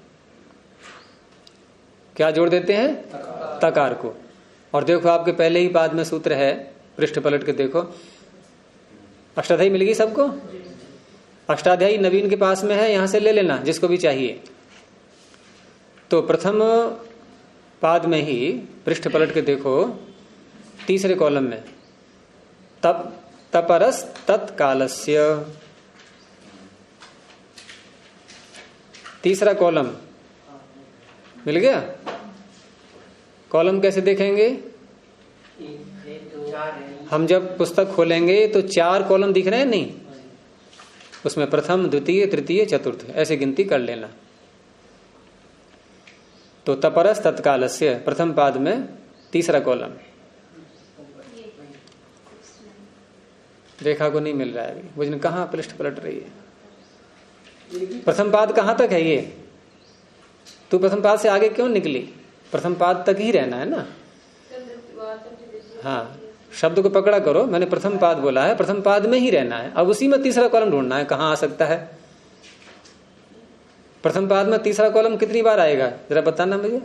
क्या जोड़ देते हैं? तकार को। और देखो आपके पहले ही पाद में सूत्र है, पृष्ठ पलट के देखो। अष्टाध्यायी मिल गई सबको? अष्टाध्यायी नवीन के पास में है, यहां से ले लेना जिसको भी चाहिए। तो प्रथम पाद में ही पृष्ठ पलट के देखो, तीसरे कॉलम में तप तपरस तत्कालस्य, तीसरा कॉलम मिल गया। कॉलम कैसे देखेंगे? हम जब पुस्तक खोलेंगे तो 4 कॉलम दिख रहे हैं नहीं, उसमें प्रथम द्वितीय तृतीय चतुर्थ ऐसे गिनती कर लेना। तो तपरस तत्कालस्य प्रथम पाद में तीसरा कॉलम। रेखा को नहीं मिल रहा है अभी, मुझे कहाँ पृष्ठ पलट रही है? प्रथम पाद कहाँ तक है ये? तू प्रथम पाद से आगे क्यों निकली? प्रथम पाद तक ही रहना है ना। हाँ, शब्द को पकड़ा करो, मैंने प्रथम पाद बोला है, प्रथम पाद में ही रहना है। अब उसी में तीसरा कॉलम ढूंढना है, कहाँ आ सकता है। प्रथम पाद में तीसरा कॉलम कितनी बार आएगा जरा बताना मुझे।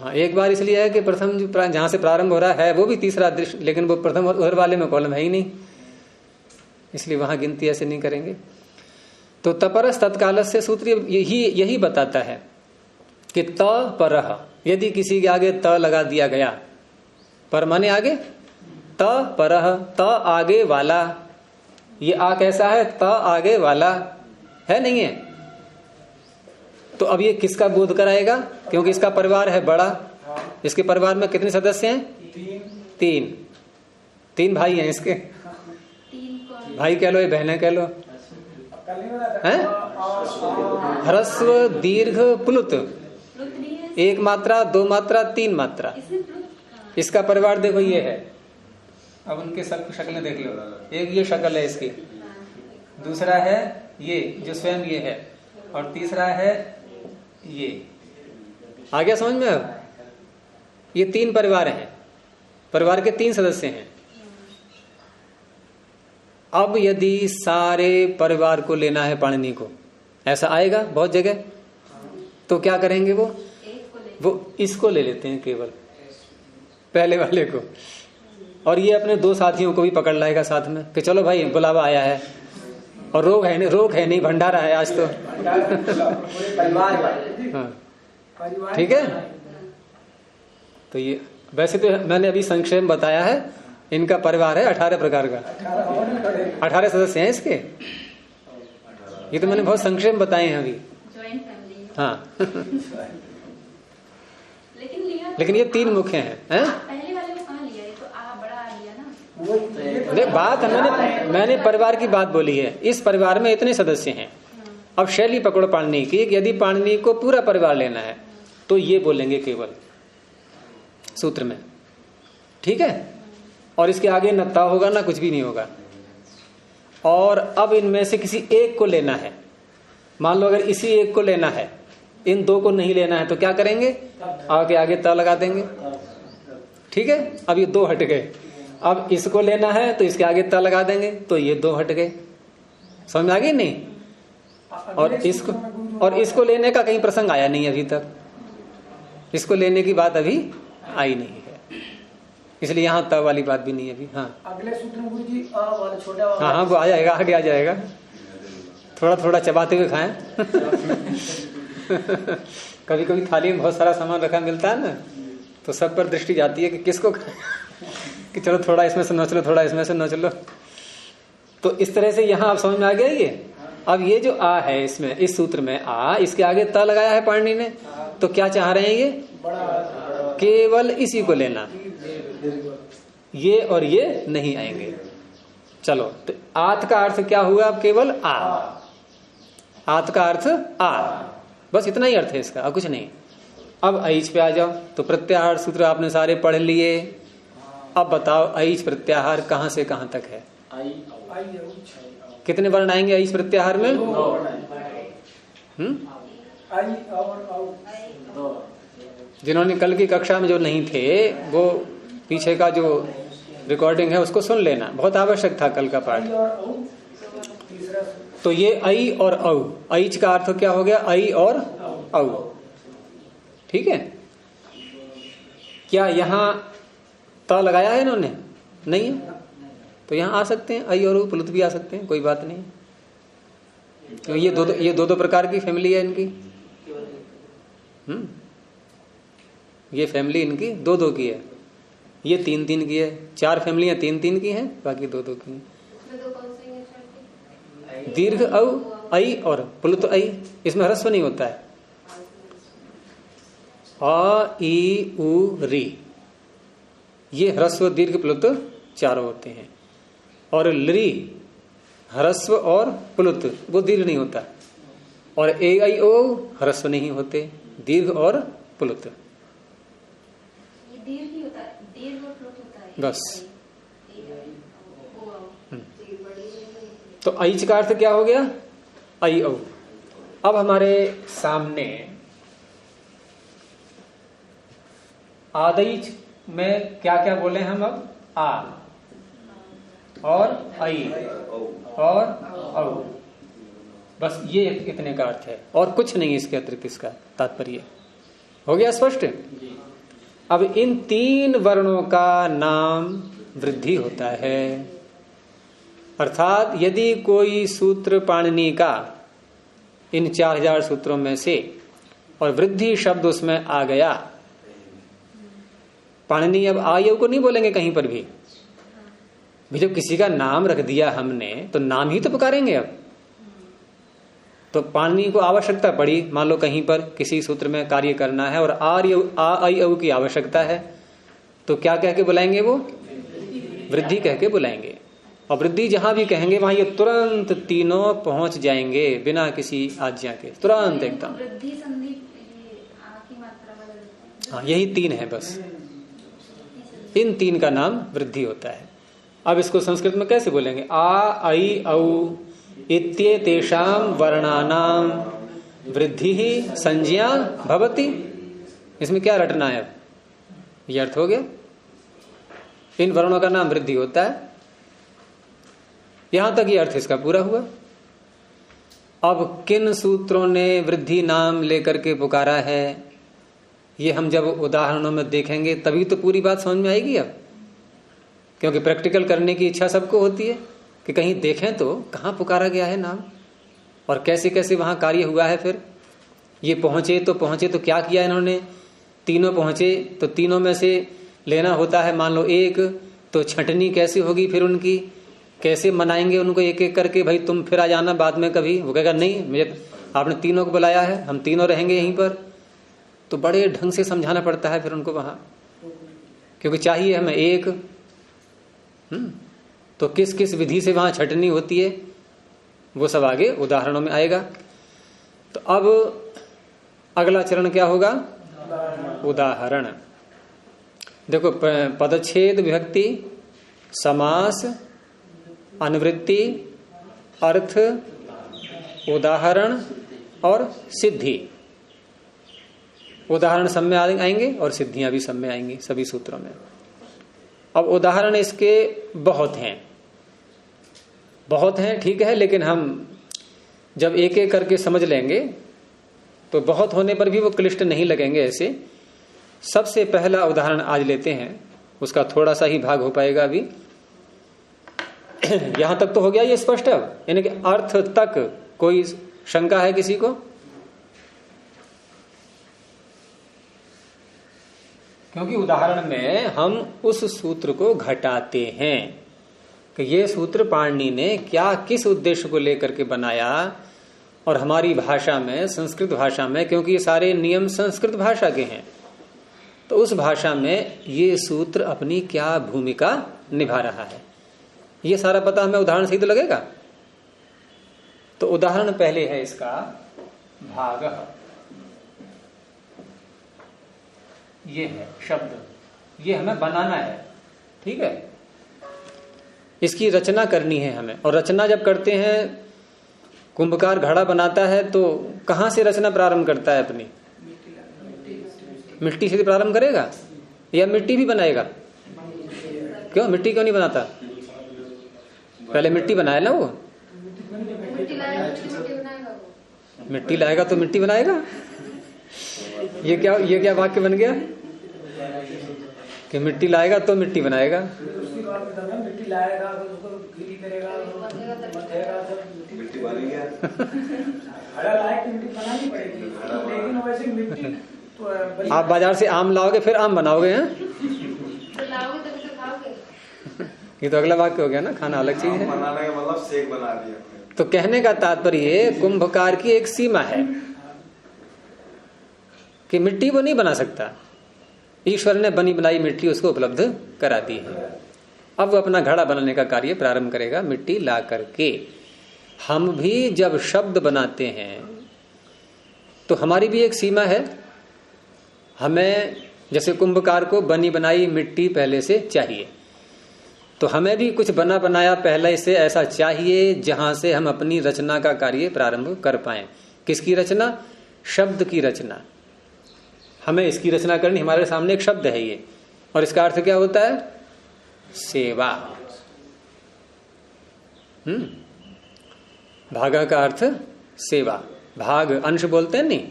हाँ, एक बार इसलिए है कि प्रथम जो जहां से प्रारंभ हो रहा है वो भी तीसरा दृश्य, लेकिन वो प्रथम उधर वाले में कॉलम है ही नहीं, इसलिए वहां गिनती ऐसे नहीं करेंगे। तो तपरस तत्काल से सूत्र यही बताता है कि त परह, यदि किसी के आगे त लगा दिया गया, पर माने आगे त परह, त आगे वाला, ये आ कैसा है? त आगे वाला है नहीं है। तो अब ये किसका बोध कराएगा? क्योंकि इसका परिवार है बड़ा। इसके परिवार में कितने सदस्य हैं? 3 भाई हैं इसके। भाई कह लो या बहनें कह लो, हैं? ह्रस्व दीर्घ प्लुत, 1 मात्रा 2 मात्रा 3 मात्रा। इसका परिवार देखो ये है। अब उनके सब शक्लें देख लो। एक ये शक्ल है इसकी, दूसरा है ये जो स्वयं ये है, और तीसरा है ये। आ गया समझ में? अब ये 3 परिवार हैं, परिवार के 3 सदस्य हैं। अब यदि सारे परिवार को लेना है पाणिनि को, ऐसा आएगा बहुत जगह, तो क्या करेंगे? वो इसको ले लेते हैं, केवल पहले वाले को, और ये अपने 2 साथियों को भी पकड़ लाएगा साथ में कि चलो भाई बुलावा आया है, और रोग है नहीं, भंडारा है आज तो। हाँ, ठीक है। तो ये वैसे तो मैंने अभी संक्षेप बताया है, इनका परिवार है 18 प्रकार का, 18 सदस्य हैं इसके। ये तो मैंने बहुत संक्षेप बताए हैं अभी। Joint family. हाँ लेकिन ये 3 मुख्य हैं। पहले वाले को कहाँ लिया? ये तो बड़ा आ लिया ना। देख बात मैंने परिवार की बात बोली है। इस परिवार में इतने सदस्य हैं। अब शैली पकड़ो पाणिनि की। यदि पाणिनि को पूरा परिवार लेना है तो ये बोलेंगे केवल सूत्र में, ठीक है। और इसके आगे न ता होगा ना कुछ भी नहीं होगा। और अब इनमें से किसी एक को लेना है। मान लो अगर इसी एक को लेना है, इन 2 को नहीं लेना है, तो क्या करेंगे? आगे त लगा देंगे, ठीक है। अब ये 2 हट गए। अब इसको लेना है तो इसके आगे त लगा देंगे, तो ये 2 हट गए। समझ में आ गई नहीं? और इसको लेने का कहीं प्रसंग आया नहीं अभी तक। इसको लेने की बात अभी आई नहीं है, इसलिए यहाँ त वाली बात भी नहीं है अभी। हाँ, अगले सूत्र में गुरु जी वाला छोटा वाला। हाँ वो आ जाएगा, आगे आ जाएगा। थोड़ा थोड़ा चबाते हुए खाएं। कभी कभी थाली में बहुत सारा सामान रखा मिलता है ना, तो सब पर दृष्टि जाती है कि किसको कि चलो थोड़ा इसमें से नोच लो, थोड़ा इसमें से नोच लो। तो इस तरह से यहाँ आप समझ में आ गया ये। अब ये जो आ है इसमें, इस सूत्र में आ, इसके आगे त लगाया है पाणिनि ने, तो क्या चाह रहे हैं ये? केवल इसी को लेना, ये और ये नहीं आएंगे। चलो, तो आत का अर्थ क्या हुआ? अब केवल आ। आत का अर्थ आ, बस इतना ही अर्थ है इसका, और कुछ नहीं। अब ऐच पे आ जाओ। तो प्रत्याहार सूत्र आपने सारे पढ़ लिए। अब बताओ ऐच प्रत्याहार कहां से कहां तक है? कितने वर्ण आएंगे ऐच प्रत्याहार में? जिन्होंने कल की कक्षा में जो नहीं थे, वो पीछे का जो रिकॉर्डिंग है उसको सुन लेना, बहुत आवश्यक था कल का पाठ। तो ये ऐ और औ, ऐच का अर्थ क्या हो गया? ऐ और औ, ठीक है। क्या यहाँ त लगाया है इन्होंने? नहीं है, तो यहाँ आ सकते हैं ऐ और औ, प्लुत भी आ सकते हैं, कोई बात नहीं। तो ये दो प्रकार की फैमिली है इनकी। ये फैमिली इनकी 2-2 की है, ये 3-3 की है। 4 फैमिलियां 3-3 की हैं, बाकी 2-2 की हैं। दीर्घ औ, ऐ और प्लुत ऐ, इसमें ह्रस्व नहीं होता है। आ ई उ री, ये ह्रस्व दीर्घ प्लुत चारों होते हैं। और लरी ह्रस्व और प्लुत, वो दीर्घ नहीं होता। और ए ऐ ओ ह्रस्व नहीं होते, दीर्घ और प्लुत, दीर्घ ही होता है, दीर्घ और प्लुत होता है बस। तो ऐच का अर्थ क्या हो गया? ऐ औ। अब हमारे सामने आदैच में क्या क्या बोले हम? अब आ और ऐ और औ, बस ये इतने का अर्थ है, और कुछ नहीं इसके अतिरिक्त इसका तात्पर्य। हो गया स्पष्ट? अब इन 3 वर्णों का नाम वृद्धि होता है। अर्थात यदि कोई सूत्र पाणिनि का इन 4000 सूत्रों में से और वृद्धि शब्द उसमें आ गया, पाणिनि अब आयु को नहीं बोलेंगे कहीं पर भी जब किसी का नाम रख दिया हमने तो नाम ही तो पुकारेंगे। अब तो पाणिनि को आवश्यकता पड़ी, मान लो कहीं पर किसी सूत्र में कार्य करना है और आ ऐ औ की आवश्यकता है, तो क्या कह के बुलाएंगे? वो वृद्धि कह के बुलाएंगे। और वृद्धि जहां भी कहेंगे वहां ये तुरंत तीनों पहुंच जाएंगे बिना किसी आज्ञा के, तुरंत एकदम। वृद्धि संधि आ की मात्रा बदलती है। हाँ, यही 3 है बस, इन 3 का नाम वृद्धि होता है। अब इसको संस्कृत में कैसे बोलेंगे? आ ऐ औ इत्येतेषां वर्णानां वृद्धि ही संज्ञा भवति। इसमें क्या रटना है? अब ये अर्थ हो गया, इन वर्णों का नाम वृद्धि होता है। यहां तक ये अर्थ इसका पूरा हुआ। अब किन सूत्रों ने वृद्धि नाम लेकर के पुकारा है, ये हम जब उदाहरणों में देखेंगे तभी तो पूरी बात समझ में आएगी। अब क्योंकि प्रैक्टिकल करने की इच्छा सबको होती है कि कहीं देखें तो कहाँ पुकारा गया है नाम और कैसे कैसे वहां कार्य हुआ है। फिर ये पहुंचे तो क्या किया इन्होंने, तीनों पहुंचे तो तीनों में से लेना होता है मान लो एक, तो छंटनी कैसे होगी फिर उनकी, कैसे मनाएंगे उनको एक एक करके, भाई तुम फिर आ जाना बाद में कभी। वो कहेगा नहीं, मुझे आपने तीनों को बुलाया है, हम तीनों रहेंगे यहीं पर। तो बड़े ढंग से समझाना पड़ता है फिर उनको वहां, क्योंकि चाहिए हमें एक। तो किस किस विधि से वहां छटनी होती है वो सब आगे उदाहरणों में आएगा। तो अब अगला चरण क्या होगा, उदाहरण। देखो पदच्छेद, विभक्ति, समास, अनुवृत्ति, अर्थ, उदाहरण और सिद्धि। उदाहरण सब में आएंगे और सिद्धियां भी सब में आएंगी सभी सूत्रों में। अब उदाहरण इसके बहुत हैं ठीक है, लेकिन हम जब एक एक करके समझ लेंगे तो बहुत होने पर भी वो क्लिष्ट नहीं लगेंगे ऐसे। सबसे पहला उदाहरण आज लेते हैं, उसका थोड़ा सा ही भाग हो पाएगा अभी। यहां तक तो हो गया ये स्पष्ट अब, यानी कि अर्थ तक कोई शंका है किसी को? क्योंकि उदाहरण में हम उस सूत्र को घटाते हैं कि ये सूत्र पाणिनि ने क्या किस उद्देश्य को लेकर के बनाया, और हमारी भाषा में, संस्कृत भाषा में, क्योंकि ये सारे नियम संस्कृत भाषा के हैं, तो उस भाषा में ये सूत्र अपनी क्या भूमिका निभा रहा है, ये सारा पता हमें उदाहरण से ही तो लगेगा। तो उदाहरण पहले है इसका भाग, ये है शब्द, ये हमें बनाना है, ठीक है। इसकी रचना करनी है हमें, और रचना जब करते हैं, कुंभकार घड़ा बनाता है तो कहां से रचना प्रारंभ करता है अपनी? मिट्टी से प्रारंभ करेगा या मिट्टी भी बनाएगा? क्यों मिट्टी क्यों नहीं बनाता? पहले मिट्टी बनाए ना वो, मिट्टी लाएगा तो मिट्टी बनाएगा। ये क्या वाक्य बन गया कि मिट्टी लाएगा तो मिट्टी बनाएगा। उसकी बात करता है, मिट्टी लाएगा तो उसको खेती करेगा, मिट्टी बनेगा। हरा लायक मिट्टी बनानी पड़ेगी, लेकिन वैसे मिट्टी तो आप बाजार से आम लाओगे फिर आम बनाओगे हैं? ये तो अगला वाक्य हो गया ना, खाना अलग चीज है। बनाने का मतलब सेक बना दिया। तो कहने का तात्पर्य कुंभकार की एक सीमा है कि मिट्टी वो नहीं बना सकता, ईश्वर ने बनी बनाई मिट्टी उसको उपलब्ध करा दी है। अब वो अपना घड़ा बनाने का कार्य प्रारंभ करेगा मिट्टी ला करके। हम भी जब शब्द बनाते हैं तो हमारी भी एक सीमा है, हमें जैसे कुंभकार को बनी बनाई मिट्टी पहले से चाहिए, तो हमें भी कुछ बना बनाया पहले से ऐसा चाहिए जहां से हम अपनी रचना का कार्य प्रारंभ कर पाए। किसकी रचना? शब्द की रचना। हमें इसकी रचना करनी, हमारे सामने एक शब्द है ये, और इसका अर्थ क्या होता है? सेवा। भागा का अर्थ सेवा। भाग अंश बोलते हैं नहीं,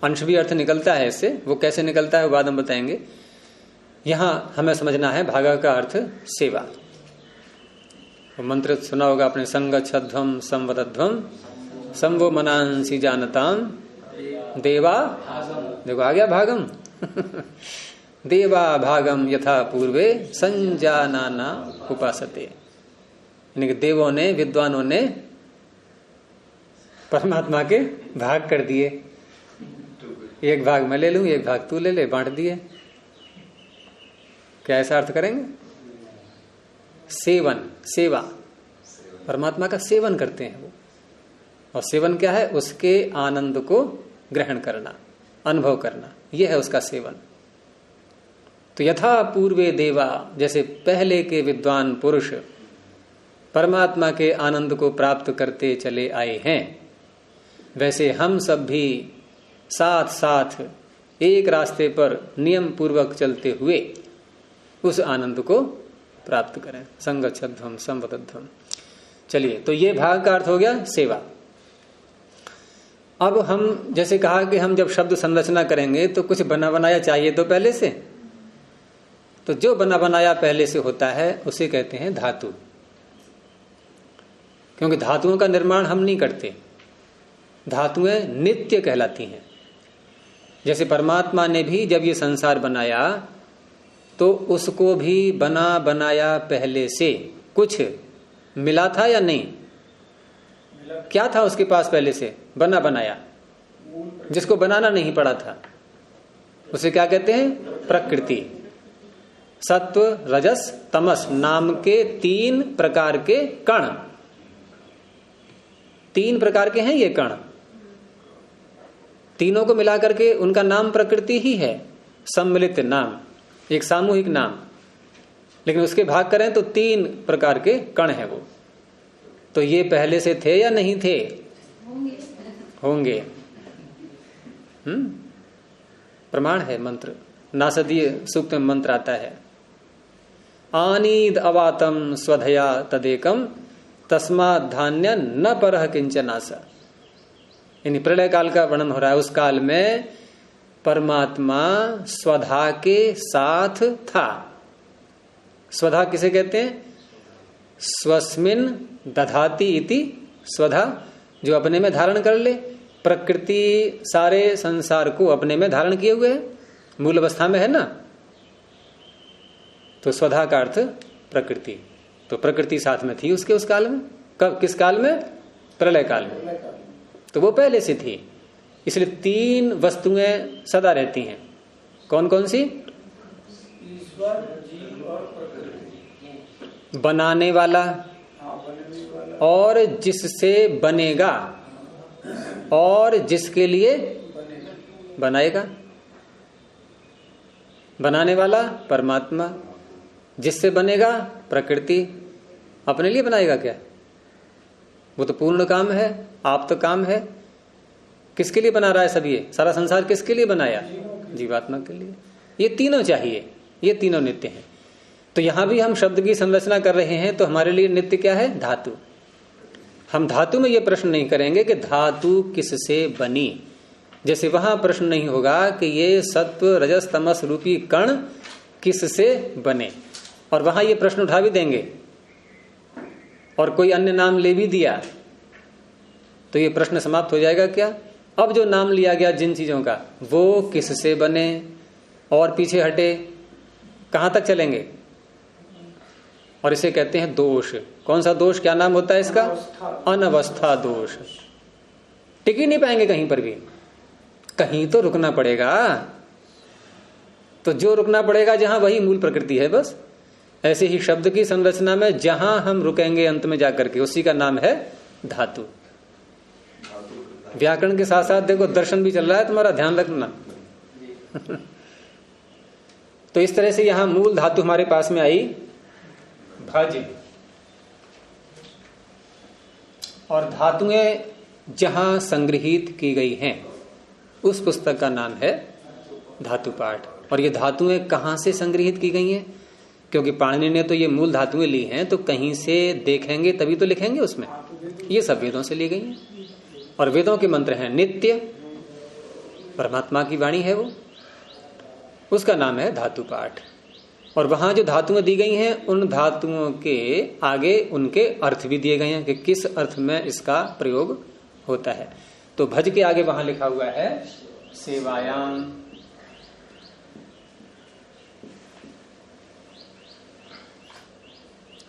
अंश भी अर्थ निकलता है इससे। वो कैसे निकलता है वो बाद हम बताएंगे। यहां हमें समझना है भागा का अर्थ सेवा। वो मंत्र सुना होगा आपने, संगच्छध्वम संवदध्वम संवो मनांसी जानताम देवा, देखो आ गया भागम। देवा भागम यथा पूर्वे संजानाना उपासते, यानी कि देवों ने, विद्वानों ने परमात्मा के भाग कर दिए। एक भाग मैं ले लूं, एक भाग तू ले ले, बांट दिए। क्या ऐसा अर्थ करेंगे? सेवन, सेवा, परमात्मा का सेवन करते हैं वो। और सेवन क्या है? उसके आनंद को ग्रहण करना, अनुभव करना, यह है उसका सेवन। तो यथा पूर्वे देवा, जैसे पहले के विद्वान पुरुष परमात्मा के आनंद को प्राप्त करते चले आए हैं, वैसे हम सब भी साथ साथ एक रास्ते पर नियम पूर्वक चलते हुए उस आनंद को प्राप्त करें। संगच्छध्वम संवदध्वम। चलिए, तो ये भाग का अर्थ हो गया सेवा। अब हम जैसे कहा कि हम जब शब्द संरचना करेंगे तो कुछ बना बनाया चाहिए तो पहले से, तो जो बना बनाया पहले से होता है उसे कहते हैं धातु। क्योंकि धातुओं का निर्माण हम नहीं करते, धातुएं नित्य कहलाती हैं। जैसे परमात्मा ने भी जब ये संसार बनाया तो उसको भी बना बनाया पहले से कुछ मिला था या नहीं? क्या था उसके पास पहले से बना बनाया, जिसको बनाना नहीं पड़ा था? उसे क्या कहते हैं? प्रकृति। सत्व, रजस, तमस नाम के 3 प्रकार के कण, 3 प्रकार के हैं ये कण। तीनों को मिलाकर के उनका नाम प्रकृति ही है, सम्मिलित नाम, एक सामूहिक नाम। लेकिन उसके भाग करें तो 3 प्रकार के कण हैं वो। तो ये पहले से थे या नहीं थे? होंगे। प्रमाण है मंत्र, नासदीय सूक्त में मंत्र आता है, आनीद अवातम स्वधया तदेकम तस्मात् धान्य न परह किंचनासा। यानी प्रलय काल का वर्णन हो रहा है। उस काल में परमात्मा स्वधा के साथ था। स्वधा किसे कहते हैं? स्वस्मिन दधाति इति स्वधा, जो अपने में धारण कर ले। प्रकृति सारे संसार को अपने में धारण किए हुए है, मूल अवस्था में है ना। तो स्वधा का अर्थ प्रकृति। तो प्रकृति साथ में थी उसके उस काल में। कब? किस काल में? प्रलय काल में। तो वो पहले से थी। इसलिए 3 वस्तुएं सदा रहती हैं। कौन कौन सी? ईश्वर, जीव और प्रकृति। बनाने वाला और जिससे बनेगा और जिसके लिए बनाएगा। बनाने वाला परमात्मा, जिससे बनेगा प्रकृति। अपने लिए बनाएगा क्या? वो तो पूर्ण काम है, आप तो काम है। किसके लिए बना रहा है सब ये? सारा संसार किसके लिए बनाया? जीवात्मा के लिए। ये तीनों चाहिए, ये तीनों नित्य हैं। तो यहां भी हम शब्द की संरचना कर रहे हैं तो हमारे लिए नित्य क्या है? धातु। हम धातु में ये प्रश्न नहीं करेंगे कि धातु किससे बनी। जैसे वहां प्रश्न नहीं होगा कि ये सत्व रजस तमस रूपी कण किससे बने, और वहां ये प्रश्न उठा भी देंगे और कोई अन्य नाम ले भी दिया तो ये प्रश्न समाप्त हो जाएगा क्या? अब जो नाम लिया गया जिन चीजों का, वो किससे बने, और पीछे हटे कहां तक चलेंगे? और इसे कहते हैं दोष। कौन सा दोष? क्या नाम होता है इसका? अनवस्था दोष। टिक ही नहीं पाएंगे कहीं पर भी, कहीं तो रुकना पड़ेगा। तो जो रुकना पड़ेगा जहां, वही मूल प्रकृति है बस। ऐसे ही शब्द की संरचना में जहां हम रुकेंगे अंत में जाकर के, उसी का नाम है धातु। व्याकरण के साथ साथ देखो दर्शन भी चल रहा है, तुम्हारा ध्यान रखना। तो इस तरह से यहां मूल धातु हमारे पास में आई भज। और धातुएं जहां संग्रहित की गई हैं उस पुस्तक का नाम है धातु पाठ। और ये धातुएं कहां से संग्रहित की गई हैं? क्योंकि पाणिनि ने तो ये मूल धातुएं ली हैं, तो कहीं से देखेंगे तभी तो लिखेंगे उसमें। ये सब वेदों से ली गई हैं, और वेदों के मंत्र हैं नित्य, परमात्मा की वाणी है वो, उसका नाम है धातु पाठ। और वहां जो धातुएं दी गई हैं उन धातुओं के आगे उनके अर्थ भी दिए गए हैं कि किस अर्थ में इसका प्रयोग होता है। तो भज के आगे वहां लिखा हुआ है सेवायाम।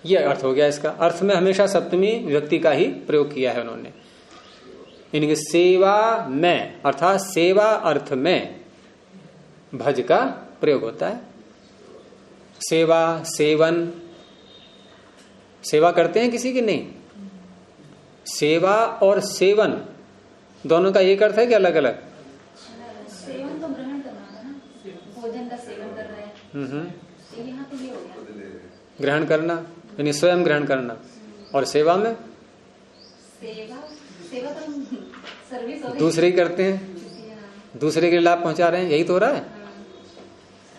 यह अर्थ हो गया इसका। अर्थ में हमेशा सप्तमी विभक्ति का ही प्रयोग किया है उन्होंने। इनकी सेवा में अर्थात सेवा अर्थ में भज का प्रयोग होता है। सेवा, सेवन, सेवा करते हैं किसी की? नहीं। सेवा और सेवन दोनों का एक अर्थ है कि अलग अलग? सेवन तो ग्रहण करना है ना, भोजन का सेवन कर रहे हैं। यहाँ तो ये हो गया ग्रहण करना, यानी स्वयं ग्रहण करना। और सेवा में सेवा, सेवा तो सर्विस हो गई। दूसरे ही करते हैं, दूसरे के लाभ पहुंचा रहे हैं, यही तो हो रहा है।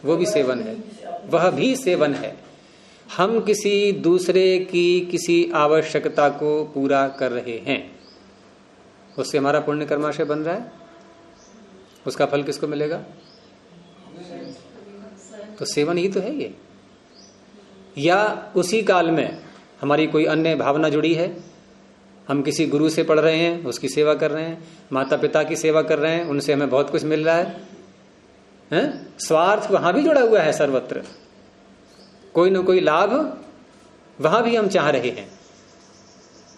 वो भी सेवन है, वह भी सेवन है। हम किसी दूसरे की किसी आवश्यकता को पूरा कर रहे हैं, उससे हमारा पुण्य कर्माशय बन रहा है। उसका फल किसको मिलेगा? तो सेवन ही तो है ये। या उसी काल में हमारी कोई अन्य भावना जुड़ी है, हम किसी गुरु से पढ़ रहे हैं, उसकी सेवा कर रहे हैं, माता पिता की सेवा कर रहे हैं, उनसे हमें बहुत कुछ मिल रहा है? स्वार्थ वहां भी जुड़ा हुआ है, सर्वत्र कोई न कोई लाभ वहां भी हम चाह रहे हैं,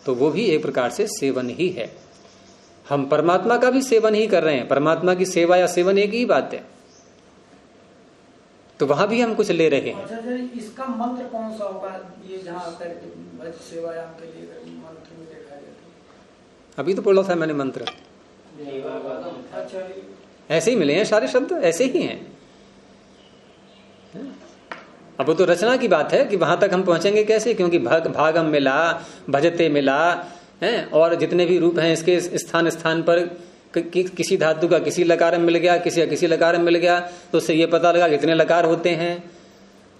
तो वो भी एक प्रकार से सेवन ही है। हम परमात्मा का भी सेवन ही कर रहे हैं, परमात्मा की सेवा या सेवन एक ही बात है, तो वहां भी हम कुछ ले रहे हैं। अच्छा, इसका मंत्र कौन सा होगा, ये जहाँ भज सेवायाम के लिए मंत्र में देखा जाता? अभी तो बोला था मैंने मंत्र। अच्छा, ऐसे ही मिले हैं सारे शब्द, ऐसे ही हैं। अब वो तो रचना की बात है कि वहां तक हम पहुंचेंगे कैसे, क्योंकि भागम मिला, भजते मिला है, और जितने भी रूप हैं इसके स्थान स्थान पर किसी धातु का किसी लकार में मिल गया, किसी का किसी लकार में मिल गया, तो उससे ये पता लगा कितने लकार होते हैं।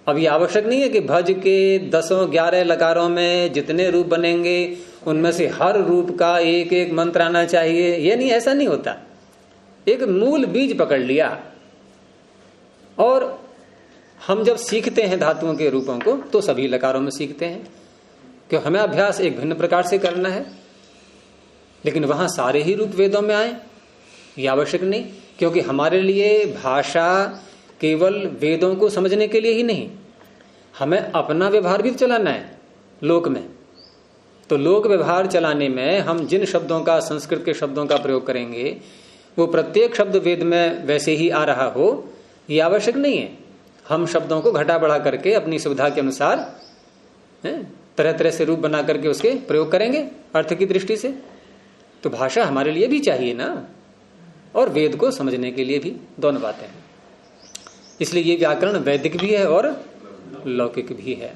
अब ये आवश्यक नहीं है कि भज के 10-11 लकारों में जितने रूप बनेंगे उनमें से हर रूप का एक एक मंत्र आना चाहिए, ये नहीं, ऐसा नहीं होता। एक मूल बीज पकड़ लिया, और हम जब सीखते हैं धातुओं के रूपों को तो सभी लकारों में सीखते हैं, क्यों हमें अभ्यास एक भिन्न प्रकार से करना है। लेकिन वहां सारे ही रूप वेदों में आए ये आवश्यक नहीं, क्योंकि हमारे लिए भाषा केवल वेदों को समझने के लिए ही नहीं, हमें अपना व्यवहार भी चलाना है लोक में। तो लोक व्यवहार चलाने में हम जिन शब्दों का, संस्कृत के शब्दों का प्रयोग करेंगे वो प्रत्येक शब्द वेद में वैसे ही आ रहा हो ये आवश्यक नहीं है। हम शब्दों को घटा बढ़ा करके अपनी सुविधा के अनुसार तरह तरह से रूप बना करके उसके प्रयोग करेंगे अर्थ की दृष्टि से। तो भाषा हमारे लिए भी चाहिए ना, और वेद को समझने के लिए भी, दोनों बातें हैं। इसलिए ये व्याकरण वैदिक भी है और लौकिक भी है।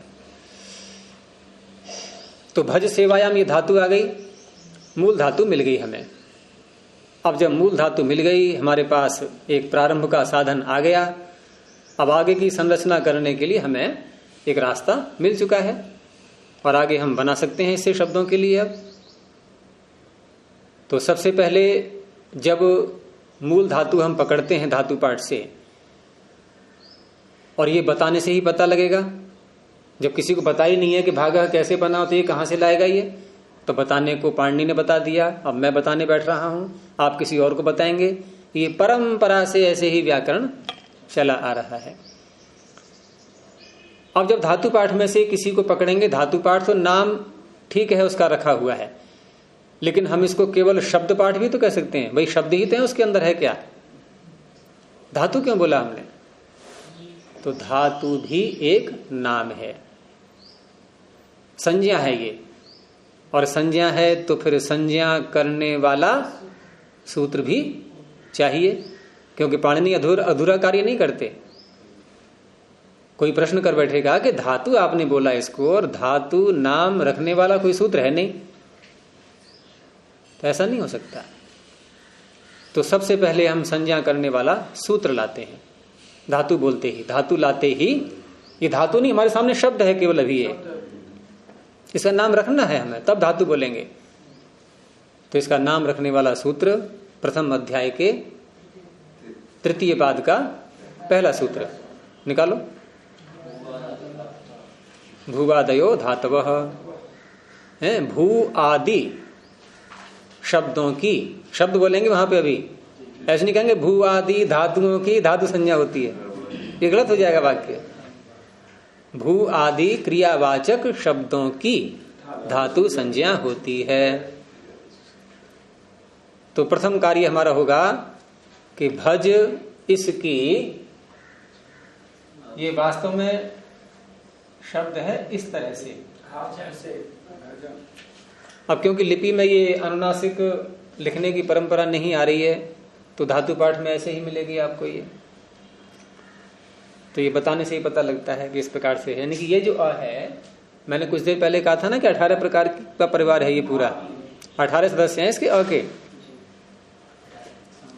तो भज सेवायाम ये धातु आ गई, मूल धातु मिल गई हमें। अब जब मूल धातु मिल गई, हमारे पास एक प्रारंभ का साधन आ गया। अब आगे की संरचना करने के लिए हमें एक रास्ता मिल चुका है, और आगे हम बना सकते हैं इससे शब्दों के लिए। अब तो सबसे पहले जब मूल धातु हम पकड़ते हैं धातु पाठ से, और ये बताने से ही पता लगेगा। जब किसी को पता ही नहीं है कि भागा कैसे बना हो तो ये कहां से लाएगा ये, तो बताने को पाणिनि ने बता दिया, अब मैं बताने बैठ रहा हूं, आप किसी और को बताएंगे। ये परंपरा से ऐसे ही व्याकरण चला आ रहा है। अब जब धातु पाठ में से किसी को पकड़ेंगे, धातु पाठ तो नाम ठीक है उसका रखा हुआ है, लेकिन हम इसको केवल शब्द पाठ भी तो कह सकते हैं। भाई शब्द ही तो है, उसके अंदर है क्या, धातु क्यों बोला हमने? तो धातु भी एक नाम है, संज्ञा है ये, और संज्ञा है तो फिर संज्ञा करने वाला सूत्र भी चाहिए, क्योंकि पाणिनि अधूरा कार्य नहीं करते। कोई प्रश्न कर बैठेगा कि धातु आपने बोला इसको, और धातु नाम रखने वाला कोई सूत्र है नहीं, तो ऐसा नहीं हो सकता। तो सबसे पहले हम संज्ञा करने वाला सूत्र लाते हैं, धातु बोलते ही, धातु लाते ही। ये धातु नहीं, हमारे सामने शब्द है केवल अभी, ये इसका नाम रखना है हमें, तब धातु बोलेंगे। तो इसका नाम रखने वाला सूत्र प्रथम अध्याय के तृतीय पाद का पहला सूत्र निकालो। भूवादयो धातवः, भू आदि शब्दों की, शब्द बोलेंगे वहां पे, अभी ऐसे नहीं कहेंगे भू आदि धातुओं की धातु संज्ञा होती है, ये गलत हो जाएगा वाक्य। भू आदि क्रियावाचक शब्दों की धातु संज्ञा होती है। तो प्रथम कार्य हमारा होगा कि भज इसकी, ये वास्तव में शब्द है इस तरह से। अब क्योंकि लिपि में ये अनुनासिक लिखने की परंपरा नहीं आ रही है, तो धातु पाठ में ऐसे ही मिलेगी आपको ये। तो ये बताने से ही पता लगता है कि इस प्रकार से है, यानी कि ये जो अ है, मैंने कुछ देर पहले कहा था ना कि 18 प्रकार का परिवार है ये पूरा, 18 सदस्य हैं इसके अ के।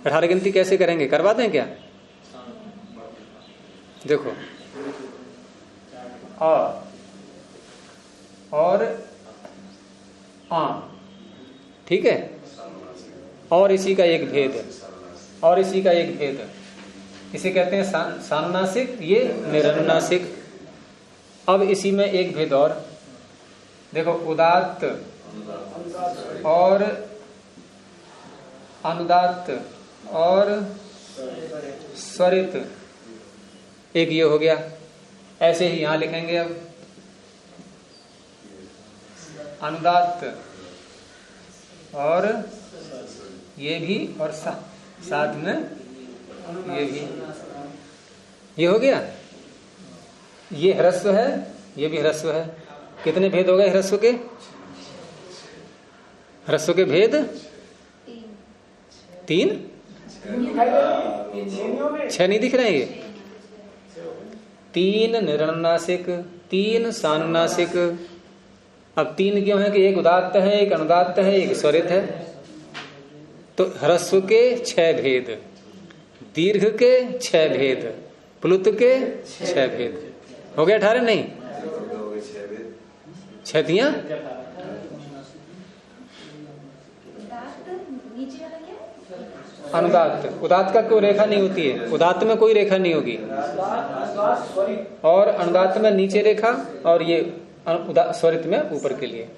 18 गिनती कैसे करेंगे, करवा दें क्या? देखो, अ और आ, ठीक है, और इसी का एक भेद है, और इसी का एक भेद है, इसे कहते हैं सानुनासिक, ये निरनुनासिक। अब इसी में एक भेद और देखो, उदात्त और अनुदात्त और स्वरित, एक ये हो गया। ऐसे ही यहां लिखेंगे अब अनुदात्त और ये भी और साथ में ये भी, ये हो गया। ये ह्रस्व है, ये भी ह्रस्व है। कितने भेद हो गए ह्रस्व के? ह्रस्व के भेद 3, 6 नहीं दिख रहे हैं ये? 3 निरनुनासिक, 3 सानुनासिक। अब 3 क्यों है कि एक उदात्त है, एक अनुदात्त है, एक स्वरित है। तो ह्रस्व के 6 भेद, दीर्घ के 6 भेद, प्लुत के 6 भेद। हो गया 18? नहीं 6 दिया। अनुदात्त, उदात्त का कोई रेखा नहीं होती है, उदात्त में कोई रेखा नहीं होगी, और अनुदात्त में नीचे रेखा, और ये स्वरित में ऊपर के लिए।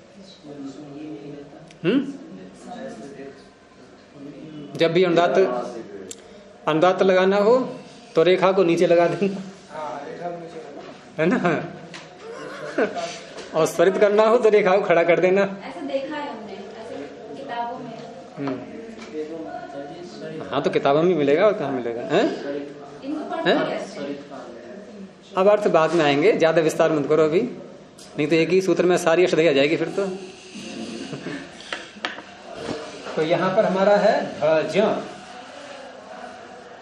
जब भी अनुदात्त लगाना हो तो रेखा को नीचे लगा देना, है ना, और स्वरित करना हो तो रेखा को खड़ा कर देना। ऐसा देखा है हमने, ऐसे किताबों में। हाँ, तो किताबों में मिलेगा, और कहाँ मिलेगा? अब अर्थ बाद में आएंगे, ज्यादा विस्तार मत करो अभी, नहीं तो एक ही सूत्र में सारी अष्टदशी आ जाएगी फिर तो यहां पर हमारा है भज,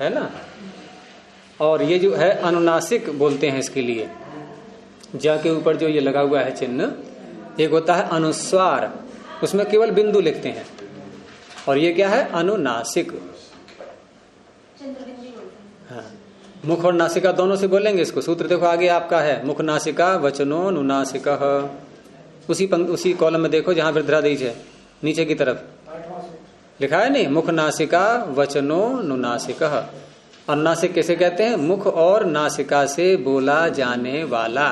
है ना। और ये जो है अनुनासिक बोलते हैं इसके लिए, ज के ऊपर जो ये लगा हुआ है चिन्ह, एक होता है अनुस्वार, उसमें केवल बिंदु लिखते हैं, और ये क्या है? अनुनासिक। हाँ, मुख और नासिका दोनों से बोलेंगे इसको। सूत्र देखो आगे आपका है, मुख नासिका वचनो नुनासिक। उसी कॉलम में देखो जहां वृद्धादेश है, नीचे की तरफ लिखा है नहीं, मुख नासिका वचनो नुनासिक। अनुनासिक कैसे कहते हैं? मुख और नासिका से बोला जाने वाला।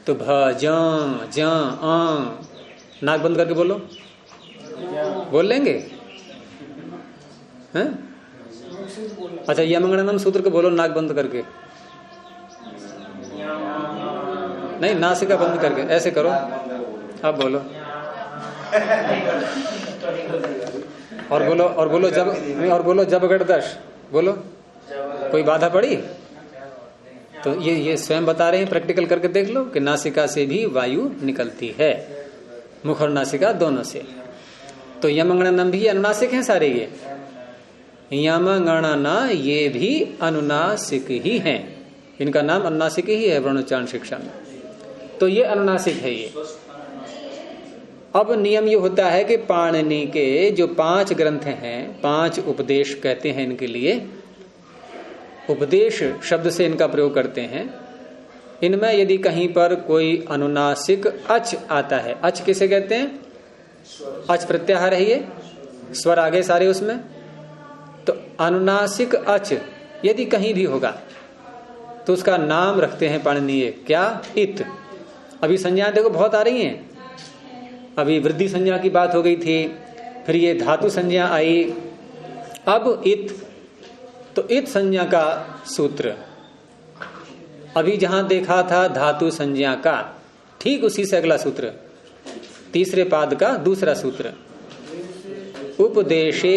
तो भ ज नाक बंद करके बोलो, बोल लेंगे? हैं? अच्छा, यमंगणनम सूत्र को बोलो नाक बंद करके, नहीं नासिका बंद करके, ऐसे करो। अब बोलो, और बोलो जब गणदश बोलो। कोई बाधा पड़ी? तो ये स्वयं बता रहे हैं, प्रैक्टिकल करके देख लो कि नासिका से भी वायु निकलती है, मुख और नासिका दोनों से। तो यमंगणनम भी अनुनासिक हैं सारे, ये यमंगणना ये भी अनुनासिक ही हैं, इनका नाम अनुनासिक ही है वर्णोच्चारण शिक्षा में। तो ये अनुनासिक है ये। अब नियम ये होता है कि पाणिनि के जो 5 ग्रंथ हैं, 5 उपदेश कहते हैं इनके लिए, उपदेश शब्द से इनका प्रयोग करते हैं। इनमें यदि कहीं पर कोई अनुनासिक अच आता है, अच किसे कहते हैं? अच प्रत्याहार है ये, स्वर आगे सारे उसमें। तो अनुनासिक अच यदि कहीं भी होगा तो उसका नाम रखते हैं पाणिनि, क्या? इत। अभी संज्ञा देखो बहुत आ रही हैं, अभी वृद्धि संज्ञा की बात हो गई थी, फिर ये धातु संज्ञा आई, अब इत। तो इत संज्ञा का सूत्र अभी जहां देखा था धातु संज्ञा का, ठीक उसी से अगला सूत्र, तीसरे पाद का दूसरा सूत्र, उपदेशे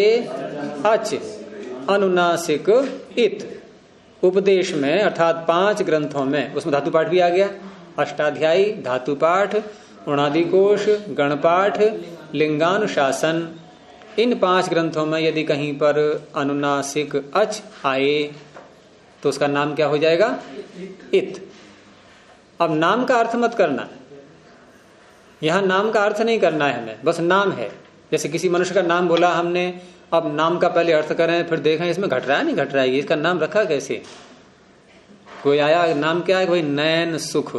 अच अनुनासिक इत। उपदेश में अर्थात 5 ग्रंथों में, उसमें धातु पाठ भी आ गया, अष्टाध्यायी, धातु पाठ, उणादिकोश, गणपाठ, लिंगानुशासन। इन 5 ग्रंथों में यदि कहीं पर अनुनासिक अच आए तो उसका नाम क्या हो जाएगा? इत। अब नाम का अर्थ मत करना, यहां नाम का अर्थ नहीं करना है हमें, बस नाम है। जैसे किसी मनुष्य का नाम बोला हमने, अब नाम का पहले अर्थ करें, फिर देखें इसमें घट रहा है नहीं घट रहा है, इसका नाम रखा कैसे? कोई आया, नाम क्या है? कोई नैन सुख,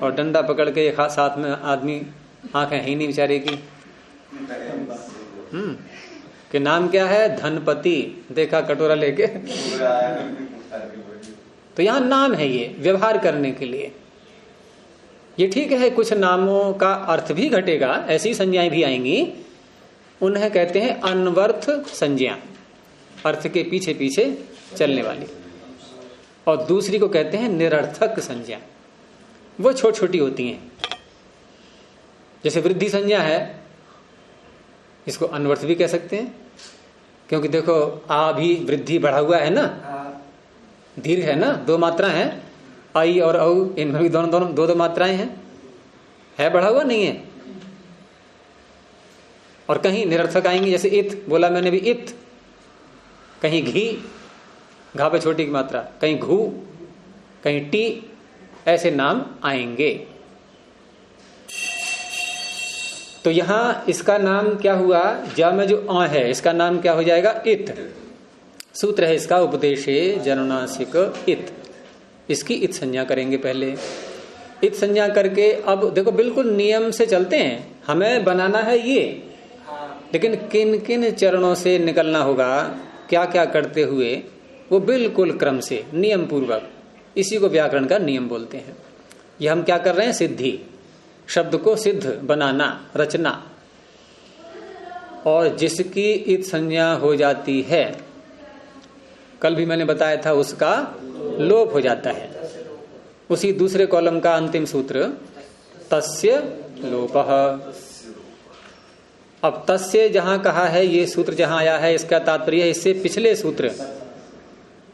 और डंडा पकड़ के साथ में आदमी, आंखें है ही नहीं बेचारे की, कि नाम क्या है? धनपति, देखा कटोरा लेके। तो यहां नाम है ये व्यवहार करने के लिए। ये ठीक है, कुछ नामों का अर्थ भी घटेगा, ऐसी संज्ञाएं भी आएंगी, उन्हें कहते हैं अनवर्थ संज्ञा, अर्थ के पीछे पीछे चलने वाली। और दूसरी को कहते हैं निरर्थक संज्ञा, वो छोटी छोटी होती हैं। जैसे वृद्धि संज्ञा है, इसको अनवर्थ भी कह सकते हैं, क्योंकि देखो आ भी वृद्धि बढ़ा हुआ है ना, दीर्घ है ना, दो मात्रा है, आई और औ, इनमें भी दोनों दो मात्राएं हैं, है बढ़ा हुआ नहीं है। और कहीं निरर्थक आएंगे, जैसे इत बोला मैंने भी, इत, कहीं घी, घा पे छोटी की मात्रा, कहीं घू, कहीं टी, ऐसे नाम आएंगे। तो यहां इसका नाम क्या हुआ, जा में जो आ है इसका नाम क्या हो जाएगा, इत। सूत्र है इसका उपदेशे जनुनासिक इत, इसकी इत संज्ञा करेंगे पहले। इत संज्ञा करके अब देखो बिल्कुल नियम से चलते हैं, हमें बनाना है ये, लेकिन किन किन चरणों से निकलना होगा, क्या क्या करते हुए, वो बिल्कुल क्रम से नियम पूर्वक, इसी को व्याकरण का नियम बोलते हैं। ये हम क्या कर रहे हैं, सिद्धि, शब्द को सिद्ध बनाना, रचना। और जिसकी इत संज्ञा हो जाती है, कल भी मैंने बताया था, उसका लोप हो जाता है। उसी दूसरे कॉलम का अंतिम सूत्र तस्य लोपः। अब तस्य जहां कहा है, ये सूत्र जहां आया है, इसका तात्पर्य है इससे पिछले सूत्र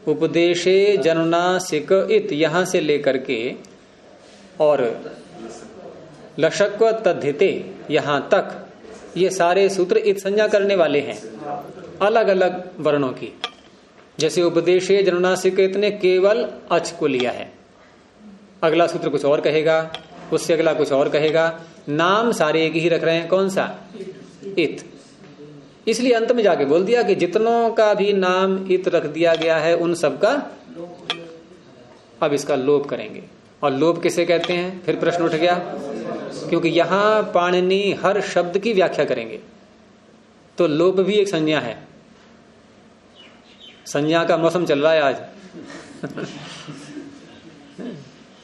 उपदेशे जनुनासिक इत, यहां से लेकर के और लशक्व तद्धिते यहां तक, ये सारे सूत्र इत संज्ञा करने वाले हैं, अलग अलग वर्णों की। जैसे उपदेशे जनुनासिक इत ने केवल अच को लिया है, अगला सूत्र कुछ और कहेगा, उससे अगला कुछ और कहेगा, नाम सारे एक ही रख रहे हैं, कौन सा, इत। इसलिए अंत में जाके बोल दिया कि जितनों का भी नाम इत रख दिया गया है, उन सब का अब इसका लोप करेंगे। और लोप किसे कहते हैं, फिर प्रश्न उठ गया, क्योंकि यहां पाणिनि हर शब्द की व्याख्या करेंगे, तो लोप भी एक संज्ञा है। संज्ञा का मौसम चल रहा है आज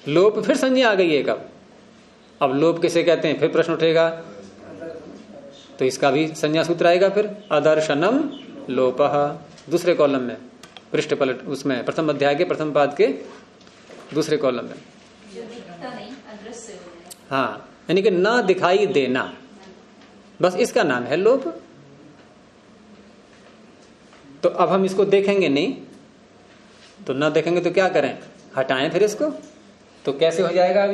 लोप फिर संज्ञा आ गई है कब, अब लोप किसे कहते हैं, फिर प्रश्न उठेगा, तो इसका भी संज्ञा सूत्र आएगा फिर, अदर्शनम लोपः, दूसरे कॉलम में, पृष्ठ पलट, उसमें प्रथम अध्याय के प्रथम पाद के दूसरे कॉलम में। हाँ, यानी कि ना दिखाई देना, बस इसका नाम है लोप। तो अब हम इसको देखेंगे नहीं, तो ना देखेंगे तो क्या करें, हटाएं फिर इसको, तो कैसे हो जाएगा, अब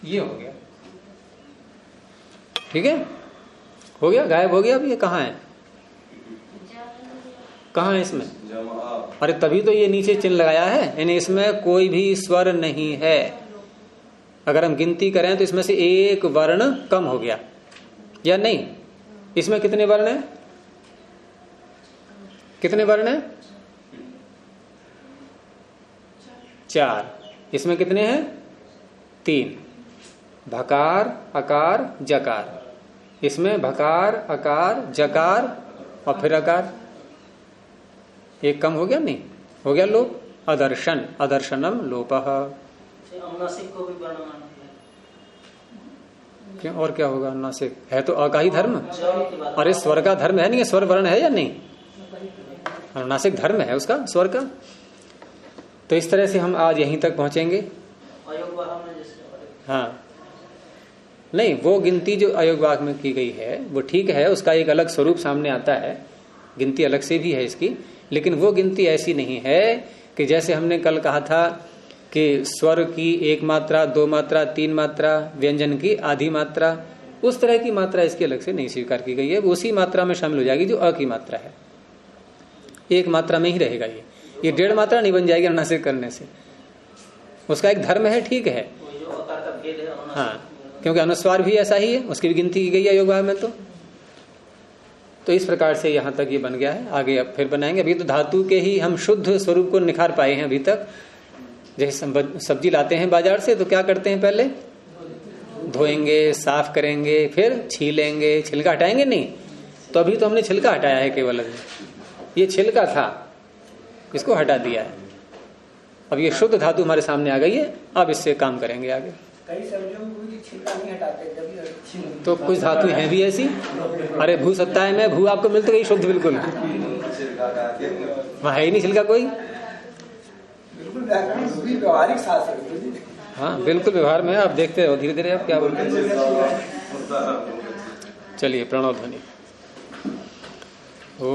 ये हो गया, ठीक है, हो गया, गायब हो गया। अब ये कहाँ है, कहाँ है इसमें, अरे तभी तो ये नीचे चिन्ह लगाया है, यानी इसमें कोई भी स्वर नहीं है। अगर हम गिनती करें तो इसमें से एक वर्ण कम हो गया या नहीं। इसमें कितने वर्ण हैं, कितने वर्ण हैं, 4। इसमें कितने हैं, 3, भकार अकार जकार। इसमें भकार अकार जकार और फिर अकार, एक कम हो गया, नहीं हो गया लोप, अदर्शन, अदर्शनम लोपः। अनुनासिक को भी वर्ण माना है। क्यों, और क्या होगा, अनुनासिक है तो अ का ही धर्म, अरे स्वर का धर्म है नहीं, स्वर वर्ण है या नहीं, अनुनासिक धर्म है उसका, स्वर का। तो इस तरह से हम आज यहीं तक पहुंचेंगे। हाँ, नहीं, वो गिनती जो अयोगवाक में की गई है वो ठीक है, उसका एक अलग स्वरूप सामने आता है, गिनती अलग से भी है इसकी, लेकिन वो गिनती ऐसी नहीं है कि जैसे हमने कल कहा था कि स्वर की 1 मात्रा, 2 मात्रा, 3 मात्रा, व्यंजन की आधी मात्रा, उस तरह की मात्रा इसकी अलग से नहीं स्वीकार की गई है, वो उसी मात्रा में शामिल हो जाएगी जो अ की मात्रा है, 1 मात्रा में ही रहेगा। ये 1.5 मात्रा नहीं बन जाएगी अनुनासिक करने से, उसका एक धर्म है, ठीक है। हाँ, क्योंकि अनुस्वार भी ऐसा ही है, उसकी भी गिनती की गई है योगवाद में। तो इस प्रकार से यहाँ तक ये बन गया है, आगे अब फिर बनाएंगे। अभी तो धातु के ही हम शुद्ध स्वरूप को निखार पाए हैं अभी तक। जैसे सब्जी लाते हैं बाजार से तो क्या करते हैं, पहले धोएंगे, साफ करेंगे, फिर छीलेंगे, छिलका हटाएंगे नहीं, तो अभी तो हमने छिलका हटाया है केवल, ये छिलका था, इसको हटा दिया है। अब ये शुद्ध धातु हमारे सामने आ गई है, अब इससे काम करेंगे आगे। कई सब्जियों में कोई छिलका नहीं हटाते, जब तो कुछ धातु हैं भी ऐसी। अरे भू सत्ता है, मैं भू आपको मिल तो गई शुद्ध बिल्कुल, वहाँ है ही नहीं छिलका कोई। बिल्कुल व्यवहारिक शास्त्र। हाँ बिल्कुल व्यवहार में, आप देखते रहो धीरे धीरे आप क्या बोलते हैं। चलिए प्रणव ध्वनि। ओ